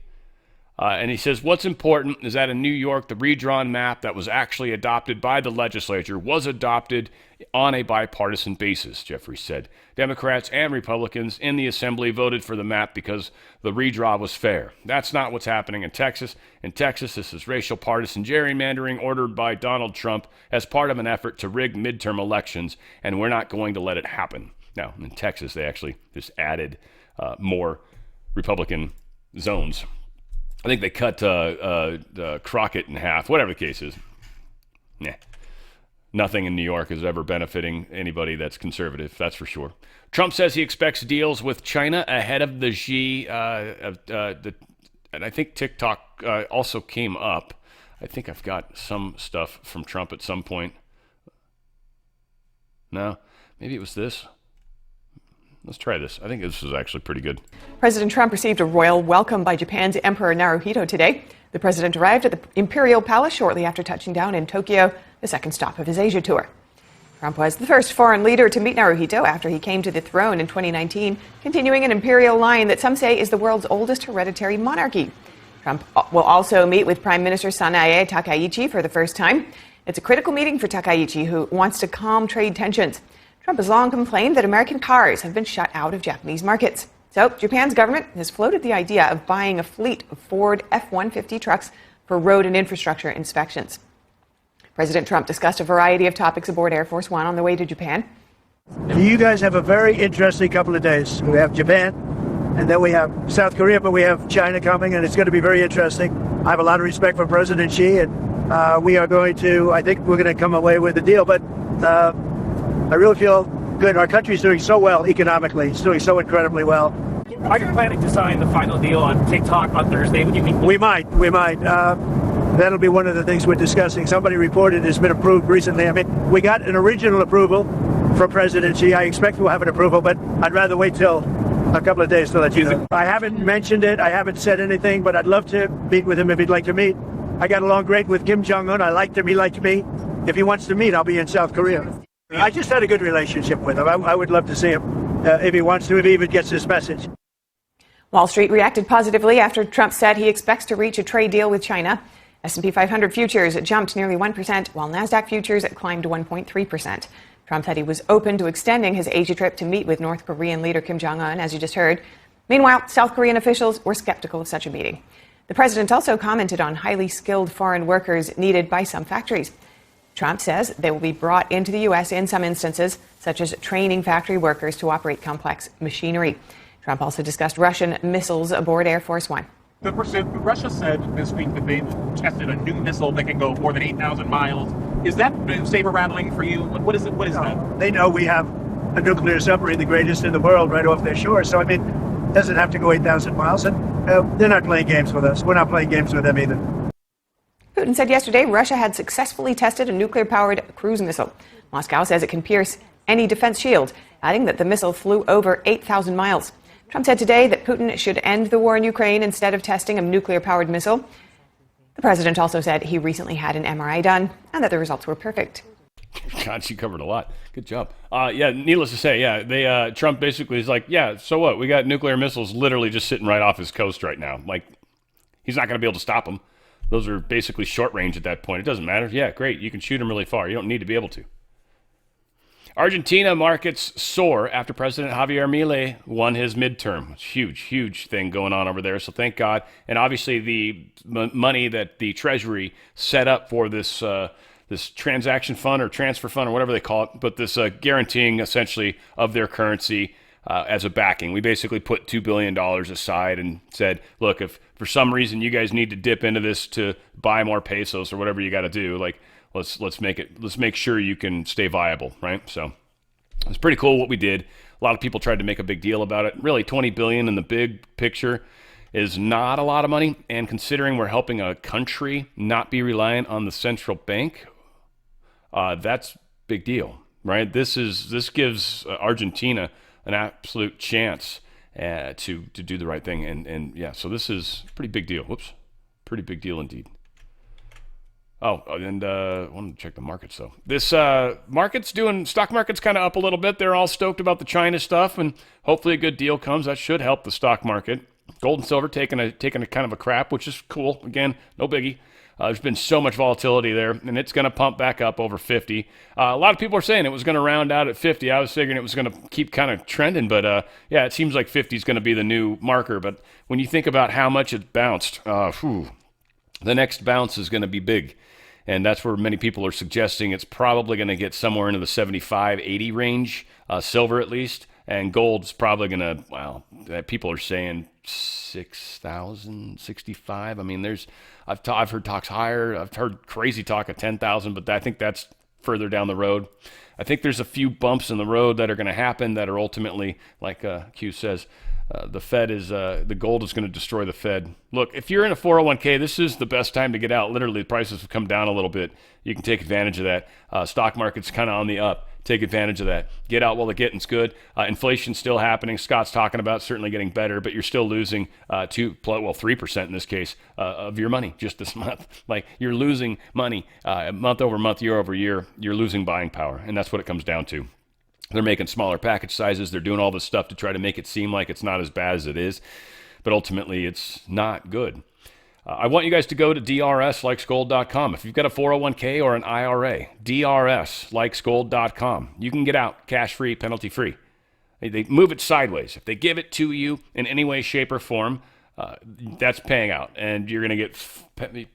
And he says, what's important is that in New York, the redrawn map that was actually adopted by the legislature was adopted on a bipartisan basis, Jeffries said. Democrats and Republicans in the assembly voted for the map because the redraw was fair. That's not what's happening in Texas. In Texas, this is racial partisan gerrymandering ordered by Donald Trump as part of an effort to rig midterm elections, and we're not going to let it happen. Now, in Texas, they actually just added more Republican zones. I think they cut Crockett in half, whatever the case is. Nah. Nothing in New York is ever benefiting anybody that's conservative, that's for sure. Trump says he expects deals with China ahead of the Xi, and I think TikTok also came up. I think I've got some stuff from Trump at some point. No, maybe it was this. Let's try this. I think this is actually pretty good. President Trump received a royal welcome by Japan's Emperor Naruhito today. The president arrived at the Imperial Palace shortly after touching down in Tokyo, the second stop of his Asia tour. Trump was the first foreign leader to meet Naruhito after he came to the throne in 2019, continuing an imperial line that some say is the world's oldest hereditary monarchy. Trump will also meet with Prime Minister Sanae Takaichi for the first time. It's a critical meeting for Takaichi, who wants to calm trade tensions. Trump has long complained that American cars have been shut out of Japanese markets. So Japan's government has floated the idea of buying a fleet of Ford F-150 trucks for road and infrastructure inspections. President Trump discussed a variety of topics aboard Air Force One on the way to Japan. You guys have a very interesting couple of days. We have Japan, and then we have South Korea, but we have China coming, and it's going to be very interesting. I have a lot of respect for President Xi, and we are going to, I think we're going to come away with a deal, but I really feel good. Our country's doing so well economically. It's doing so incredibly well. Are you planning to sign the final deal on TikTok on Thursday? What do you think? We might. That'll be one of the things we're discussing. Somebody reported it's been approved recently. I mean, we got an original approval from President Xi. I expect we'll have an approval, but I'd rather wait till a couple of days to let you know. I haven't mentioned it. I haven't said anything, but I'd love to meet with him if he'd like to meet. I got along great with Kim Jong-un. I liked him. He liked me. If he wants to meet, I'll be in South Korea. I just had a good relationship with him. I would love to see him if he wants to, if he even gets this message. Wall Street reacted positively after Trump said he expects to reach a trade deal with China. S&P 500 futures jumped nearly 1%, while NASDAQ futures climbed 1.3%. Trump said he was open to extending his Asia trip to meet with North Korean leader Kim Jong-un, as you just heard. Meanwhile, South Korean officials were skeptical of such a meeting. The president also commented on highly skilled foreign workers needed by some factories. Trump says they will be brought into the U.S. in some instances, such as training factory workers to operate complex machinery. Trump also discussed Russian missiles aboard Air Force One. Russia said this week that they tested a new missile that can go more than 8,000 miles. Is that saber-rattling for you? What is it? What is that? They know we have a nuclear submarine, the greatest in the world, right off their shore. So, I mean, it doesn't have to go 8,000 miles. And they're not playing games with us. We're not playing games with them either. Putin said yesterday Russia had successfully tested a nuclear-powered cruise missile. Moscow says it can pierce any defense shield, adding that the missile flew over 8,000 miles. Trump said today that Putin should end the war in Ukraine instead of testing a nuclear-powered missile. The president also said he recently had an MRI done and that the results were perfect. God, she covered a lot. Good job. Yeah, needless to say, they Trump basically is like, yeah, so what? We got nuclear missiles literally just sitting right off his coast right now. Like, he's not going to be able to stop them. Those are basically short range at that point. It doesn't matter. Yeah, great. You can shoot them really far. You don't need to be able to. Argentina markets soar after President Javier Milei won his midterm. It's huge, huge thing going on over there. So thank God. And obviously the money that the Treasury set up for this this transaction fund or transfer fund or whatever they call it, but this guaranteeing essentially of their currency as a backing. We basically put $2 billion aside and said, look, if for some reason you guys need to dip into this to buy more pesos or whatever you got to do, like let's make sure you can stay viable, right? So it's pretty cool what we did. A lot of people tried to make a big deal about it. Really, $20 billion in the big picture is not a lot of money, and considering we're helping a country not be reliant on the central bank, that's a big deal, right? This gives Argentina an absolute chance to do the right thing, and yeah, so this is a pretty big deal. Whoops, pretty big deal indeed. Oh, and I wanted to check the markets though. This stock market's kind of up a little bit. They're all stoked about the China stuff, and hopefully a good deal comes. That should help the stock market. Gold and silver taking a kind of a crap, which is cool. Again, no biggie. There's been so much volatility there, and it's going to pump back up over 50. A lot of people are saying it was going to round out at 50. I was figuring it was going to keep kind of trending, but yeah, it seems like 50 is going to be the new marker. But when you think about how much it bounced, the next bounce is going to be big. And that's where many people are suggesting it's probably going to get somewhere into the 75, 80 range, silver at least. And gold's probably going to, well, people are saying 6,000, 65. I mean, I've heard talks higher. I've heard crazy talk of 10,000, but I think that's further down the road. I think there's a few bumps in the road that are going to happen that are ultimately, like Q says, the Fed is, the gold is going to destroy the Fed. Look, if you're in a 401k, this is the best time to get out. Literally, the prices have come down a little bit. You can take advantage of that. Stock market's kind of on the up. Take advantage of that. Get out while the getting's good. Inflation's still happening. Scott's talking about certainly getting better, but you're still losing 3% in this case of your money just this month. Like, you're losing money month over month, year over year. You're losing buying power, and that's what it comes down to. They're making smaller package sizes. They're doing all this stuff to try to make it seem like it's not as bad as it is, but ultimately it's not good. I want you guys to go to drslikesgold.com. If you've got a 401k or an IRA, drslikesgold.com. You can get out cash-free, penalty-free. They move it sideways. If they give it to you in any way, shape, or form, that's paying out, and you're going to get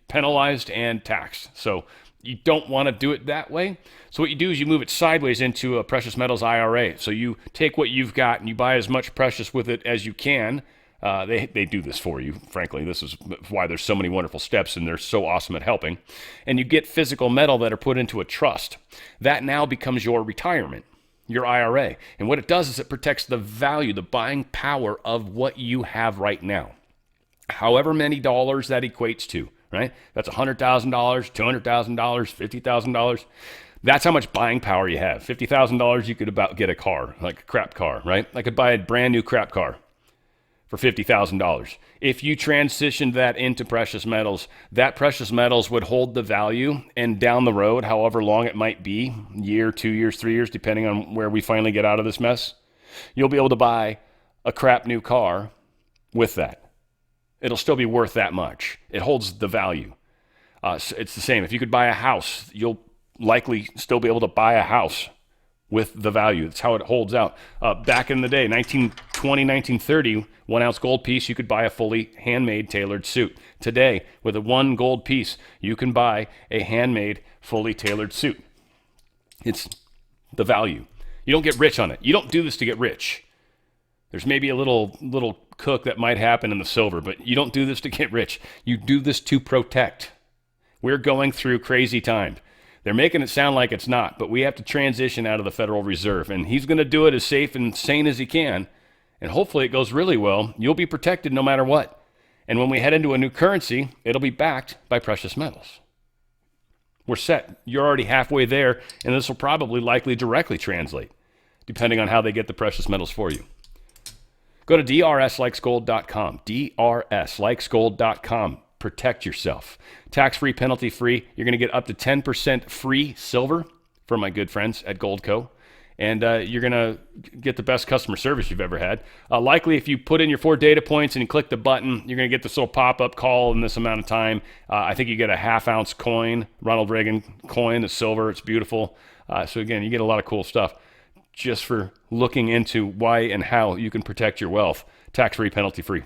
penalized and taxed. So you don't want to do it that way. So what you do is you move it sideways into a precious metals IRA. So you take what you've got and you buy as much precious with it as you can. They do this for you, frankly. This is why there's so many wonderful steps, and they're so awesome at helping. And you get physical metal that are put into a trust. That now becomes your retirement, your IRA. And what it does is it protects the value, the buying power of what you have right now. However many dollars that equates to, right? That's $100,000, $200,000, $50,000. That's how much buying power you have. $50,000, you could about get a car, like a crap car, right? I could buy a brand new crap car for $50,000. If you transitioned that into precious metals, that precious metals would hold the value, and down the road, however long it might be, year, 2 years, 3 years, depending on where we finally get out of this mess, you'll be able to buy a crap new car with that. It'll still be worth that much. It holds the value. So it's the same. If you could buy a house, you'll likely still be able to buy a house with the value. That's how it holds out. Back in the day, 1920, 1930, 1 ounce gold piece, you could buy a fully handmade tailored suit. Today, with a 1 gold piece, you can buy a handmade, fully tailored suit. It's the value. You don't get rich on it. You don't do this to get rich. There's maybe a little cook that might happen in the silver, but you don't do this to get rich. You do this to protect. We're going through crazy times. They're making it sound like it's not, but we have to transition out of the Federal Reserve, and he's going to do it as safe and sane as he can, and hopefully it goes really well. You'll be protected no matter what. And when we head into a new currency, it'll be backed by precious metals. We're set. You're already halfway there, and this will probably likely directly translate, depending on how they get the precious metals for you. Go to drslikesgold.com, drslikesgold.com. Protect yourself. Tax-free, penalty-free. You're going to get up to 10% free silver from my good friends at Goldco. And you're going to get the best customer service you've ever had. Likely, if you put in your 4 data points and you click the button, you're going to get this little pop-up call in this amount of time. I think you get a half-ounce coin, Ronald Reagan coin, it's silver. It's beautiful. So again, you get a lot of cool stuff just for looking into why and how you can protect your wealth. Tax-free, penalty-free.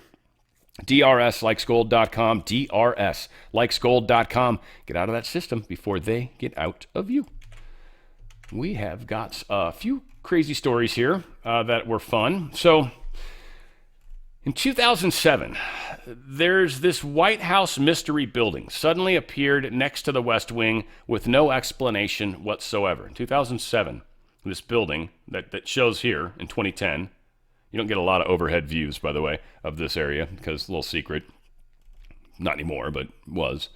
drslikesgold.com, drslikesgold.com. Get out of that system before they get out of you. We have got a few crazy stories here that were fun. So, in 2007, there's this White House mystery building suddenly appeared next to the West Wing with no explanation whatsoever. In 2007, this building that shows here in 2010, you don't get a lot of overhead views, by the way, of this area because it's a little secret. Not anymore, but was.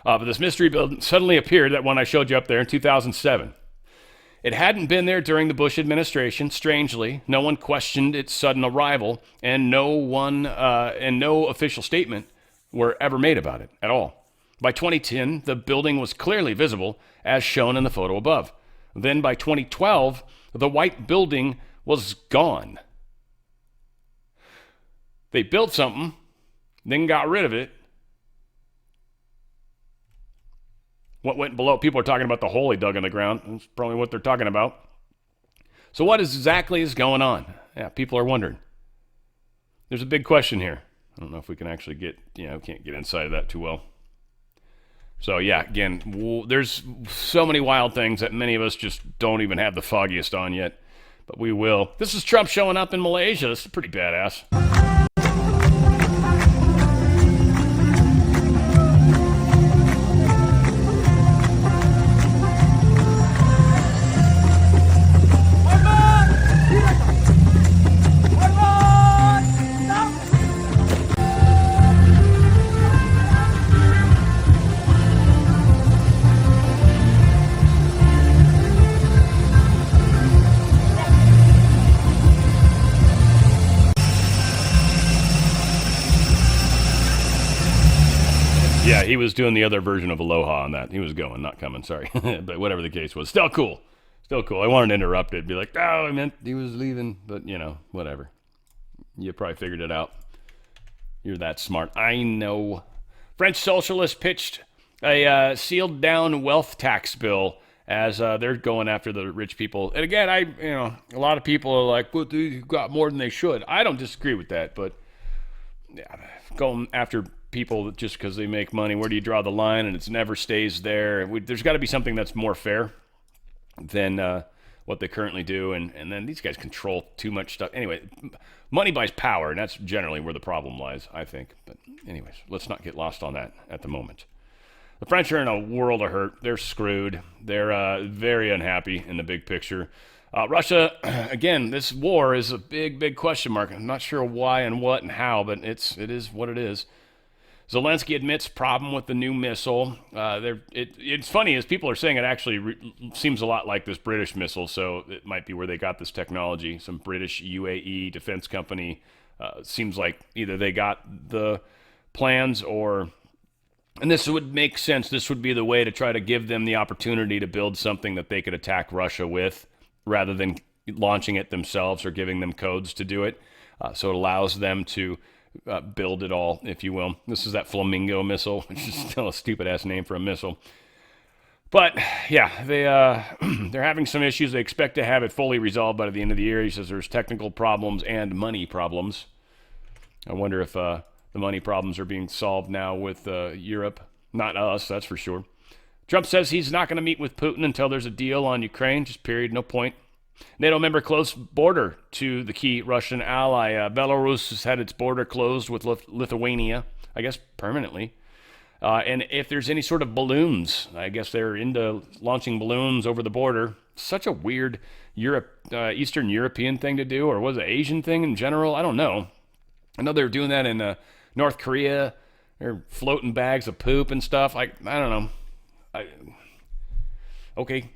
But this mystery building suddenly appeared, that one I showed you up there in 2007. It hadn't been there during the Bush administration, strangely. No one questioned its sudden arrival, and no official statement were ever made about it at all. By 2010, the building was clearly visible, as shown in the photo above. Then by 2012, the white building was gone. They built something, then got rid of it. What went below? People are talking about the hole he dug in the ground. That's probably what they're talking about. So what exactly is going on? Yeah, people are wondering. There's a big question here. I don't know if we can actually we can't get inside of that too well. So yeah, again, there's so many wild things that many of us just don't even have the foggiest on yet. But we will. This is Trump showing up in Malaysia. This is pretty badass. Yeah, he was doing the other version of Aloha on that. He was going, not coming, sorry. But whatever the case was, still cool. Still cool. I wanted to interrupt it, be like, oh, I meant he was leaving. But, whatever. You probably figured it out. You're that smart. I know. French socialists pitched a sealed down wealth tax bill as they're going after the rich people. And again, a lot of people are like, well, they've got more than they should. I don't disagree with that, but going after people just because they make money, where do you draw the line? And it never stays there. There's got to be something that's more fair than what they currently do. And then these guys control too much stuff. Anyway, money buys power, and that's generally where the problem lies, I think. But anyways, let's not get lost on that at the moment. The French are in a world of hurt. They're screwed. They're very unhappy in the big picture. Russia, again, this war is a big, big question mark. I'm not sure why and what and how, but it is what it is. Zelensky admits problem with the new missile. It's funny as people are saying it actually seems a lot like this British missile, so it might be where they got this technology. Some British UAE defense company. Seems like either they got the plans or... And this would make sense. This would be the way to try to give them the opportunity to build something that they could attack Russia with rather than launching it themselves or giving them codes to do it. So it allows them to build it all, if you will. This is that Flamingo missile, which is still a stupid-ass name for a missile. But, yeah, they're having some issues. They expect to have it fully resolved by the end of the year. He says there's technical problems and money problems. I wonder if... the money problems are being solved now with Europe. Not us, that's for sure. Trump says he's not going to meet with Putin until there's a deal on Ukraine. Just period, no point. NATO member close border to the key Russian ally. Belarus has had its border closed with Lithuania, I guess permanently. And if there's any sort of balloons, I guess they're into launching balloons over the border. Such a weird Eastern European thing to do, or was it Asian thing in general? I don't know. I know they were doing that in North Korea. They're floating bags of poop and stuff. I don't know. Okay.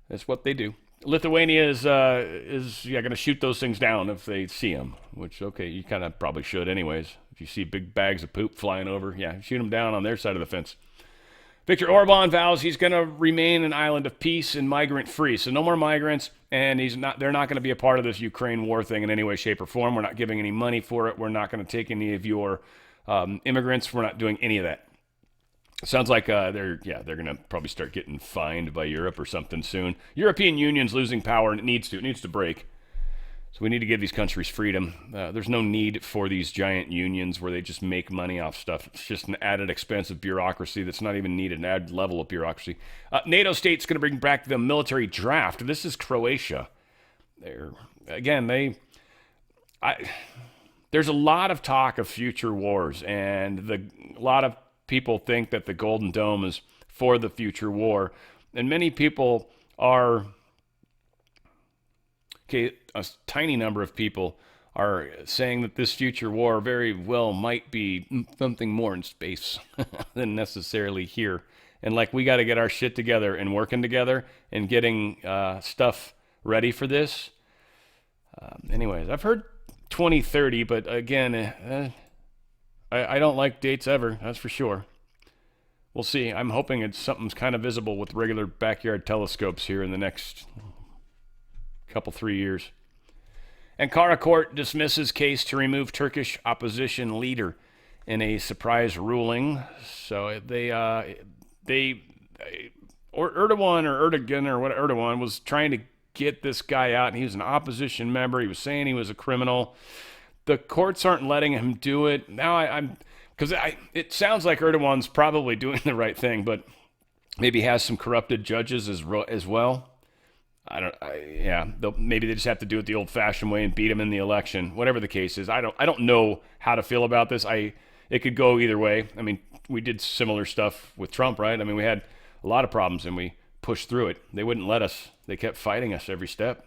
That's what they do. Lithuania is going to shoot those things down if they see them, which, okay, you kind of probably should anyways. If you see big bags of poop flying over, yeah, shoot them down on their side of the fence. Viktor Orban vows he's going to remain an island of peace and migrant-free. So no more migrants, and they're not going to be a part of this Ukraine war thing in any way, shape, or form. We're not giving any money for it. We're not going to take any of your immigrants. We're not doing any of that. It sounds like they're going to probably start getting fined by Europe or something soon. European Union's losing power, and it needs to break. So we need to give these countries freedom. There's no need for these giant unions where they just make money off stuff. It's just an added expense of bureaucracy that's not even needed, an added level of bureaucracy. NATO state's going to bring back the military draft. This is Croatia. There's a lot of talk of future wars, and a lot of people think that the Golden Dome is for the future war. And many people are... Okay, a tiny number of people are saying that this future war very well might be something more in space than necessarily here. And like, we got to get our shit together and working together and getting stuff ready for this. Anyways, I've heard 2030, but again, I don't like dates ever, that's for sure. We'll see. I'm hoping it's something's kind of visible with regular backyard telescopes here in the next... couple 3 years. Ankara court dismisses case to remove Turkish opposition leader in a surprise ruling. So Erdogan was trying to get this guy out, and he was an opposition member. He was saying he was a criminal. The courts aren't letting him do it. Now it sounds like Erdogan's probably doing the right thing, but maybe has some corrupted judges as well. Maybe they just have to do it the old-fashioned way and beat him in the election. Whatever the case is, I don't know how to feel about this. It could go either way. I mean, we did similar stuff with Trump, right? I mean, we had a lot of problems and we pushed through it. They wouldn't let us. They kept fighting us every step.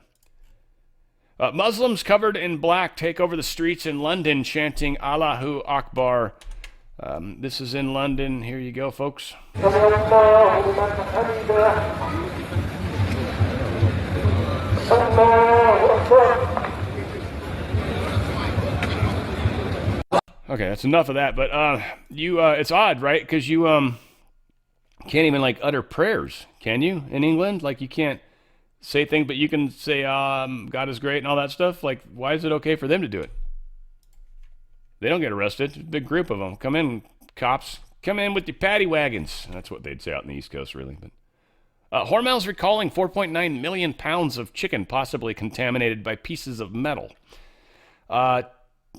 Muslims covered in black take over the streets in London chanting Allahu Akbar. This is in London. Here you go, folks. Okay, that's enough of that. But it's odd, right? Because you can't even like utter prayers, can you? In England, like you can't say things, but you can say God is great and all that stuff. Like, why is it okay for them to do it? They don't get arrested. A big group of them come in, cops. Come in with your paddy wagons. That's what they'd say out in the East Coast, really. But Hormel's recalling 4.9 million pounds of chicken possibly contaminated by pieces of metal.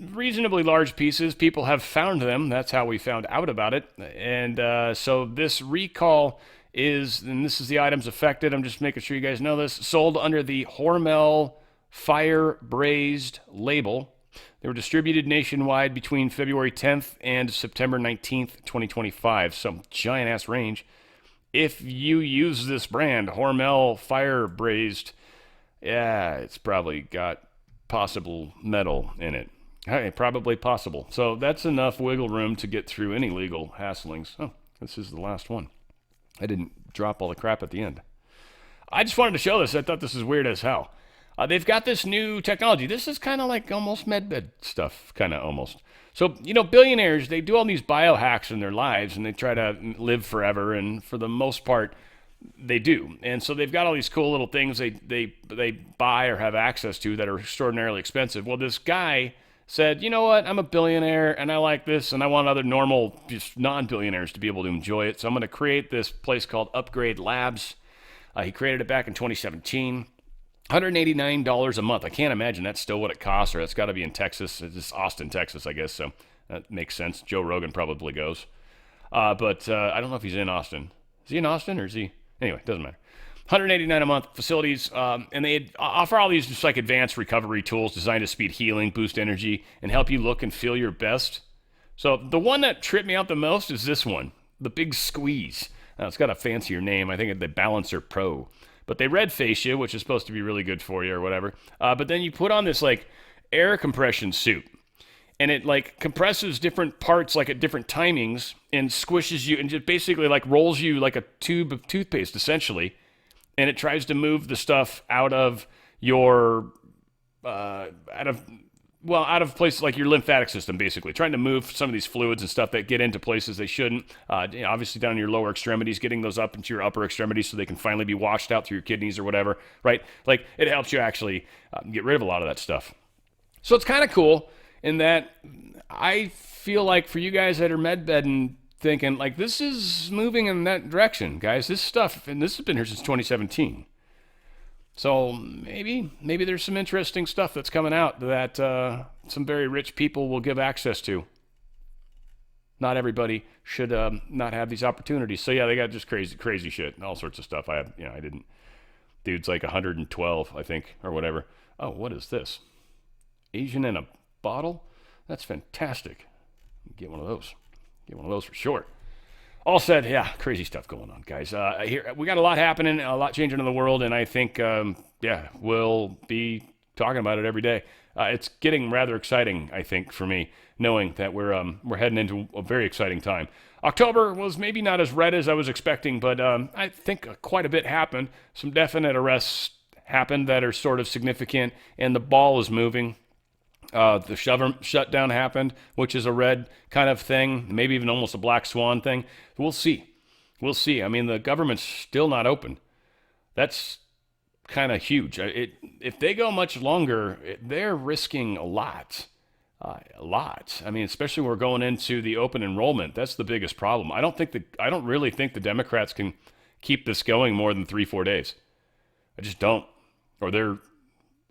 Reasonably large pieces. People have found them. That's how we found out about it. And so this recall is, and this is the items affected. I'm just making sure you guys know this. Sold under the Hormel Fire Braised label. They were distributed nationwide between February 10th and September 19th, 2025. Some giant-ass range. If you use this brand, Hormel Fire Braised, yeah, it's probably got possible metal in it. Hey, probably possible. So that's enough wiggle room to get through any legal hasslings. Oh, this is the last one. I didn't drop all the crap at the end. I just wanted to show this. I thought this is weird as hell. They've got this new technology. This is kind of like almost medbed stuff, kind of almost. So, you know, billionaires, they do all these biohacks in their lives, and they try to live forever, and for the most part, they do. And so they've got all these cool little things they buy or have access to that are extraordinarily expensive. Well, this guy said, you know what, I'm a billionaire, and I like this, and I want other normal, just non-billionaires to be able to enjoy it, so I'm going to create this place called Upgrade Labs. He created it back in 2017. $189 a month. I can't imagine that's still what it costs, or it's got to be in Texas. It's just Austin, Texas, I guess, so that makes sense. Joe Rogan probably goes. But I don't know if he's in Austin. Is he in Austin, or is he? Anyway, doesn't matter. $189 a month, facilities, and they offer all these just like advanced recovery tools designed to speed healing, boost energy, and help you look and feel your best. So the one that tripped me out the most is this one, the Big Squeeze. It's got a fancier name. I think it's the Balancer Pro. But they red face you, which is supposed to be really good for you or whatever. But then you put on this like air compression suit, and it like compresses different parts like at different timings and squishes you and just basically like rolls you like a tube of toothpaste essentially. And it tries to move the stuff out of your out of places like your lymphatic system, basically trying to move some of these fluids and stuff that get into places they shouldn't. Obviously down in your lower extremities, getting those up into your upper extremities so they can finally be washed out through your kidneys or whatever, right? Like it helps you actually get rid of a lot of that stuff. So it's kind of cool in that I feel like for you guys that are medbedding, thinking like this is moving in that direction, guys. This stuff, and this has been here since 2017. So maybe there's some interesting stuff that's coming out that some very rich people will give access to. Not everybody should not have these opportunities. So yeah, they got just crazy shit and all sorts of stuff. I didn't. Dude's like 112, I think, or whatever. Oh, what is this? Asian in a bottle? That's fantastic. Get one of those. Get one of those for sure. All said, yeah, crazy stuff going on, guys. Here we got a lot happening, a lot changing in the world, and I think, we'll be talking about it every day. It's getting rather exciting, I think, for me, knowing that we're heading into a very exciting time. October was maybe not as red as I was expecting, but I think quite a bit happened. Some definite arrests happened that are sort of significant, and the ball is moving. The shutdown happened, which is a red kind of thing, maybe even almost a black swan thing. We'll see. I mean, the government's still not open. That's kind of huge. If they go much longer, they're risking a lot. I mean, especially when we're going into the open enrollment. That's the biggest problem. I don't really think the Democrats can keep this going more than 3-4 days. I just don't.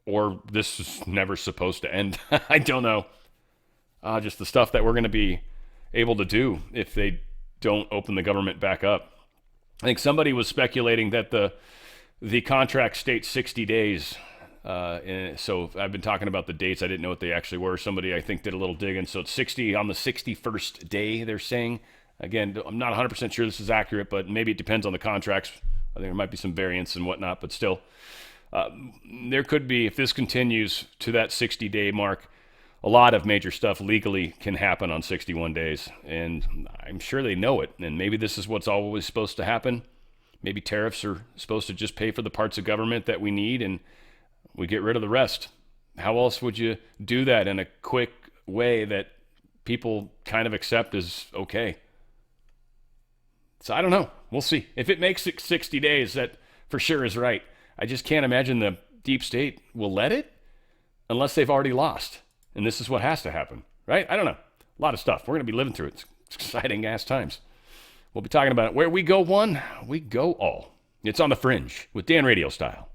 Or this is never supposed to end. I don't know. Just the stuff that we're going to be able to do if they don't open the government back up. I think somebody was speculating that the contract states 60 days. And so I've been talking about the dates. I didn't know what they actually were. Somebody, I think, did a little digging. So it's 60 on the 61st day, they're saying. Again, I'm not 100% sure this is accurate, but maybe it depends on the contracts. I think there might be some variance and whatnot, but still. There could be, if this continues to that 60-day mark, a lot of major stuff legally can happen on 61 days. And I'm sure they know it. And maybe this is what's always supposed to happen. Maybe tariffs are supposed to just pay for the parts of government that we need and we get rid of the rest. How else would you do that in a quick way that people kind of accept as okay. So I don't know. We'll see. If it makes it 60 days, that for sure is right. I just can't imagine the deep state will let it unless they've already lost. And this is what has to happen, right? I don't know. A lot of stuff. We're going to be living through it. It's exciting ass times. We'll be talking about it. Where we go one, we go all. It's on the Fringe with Dan RadioStyle.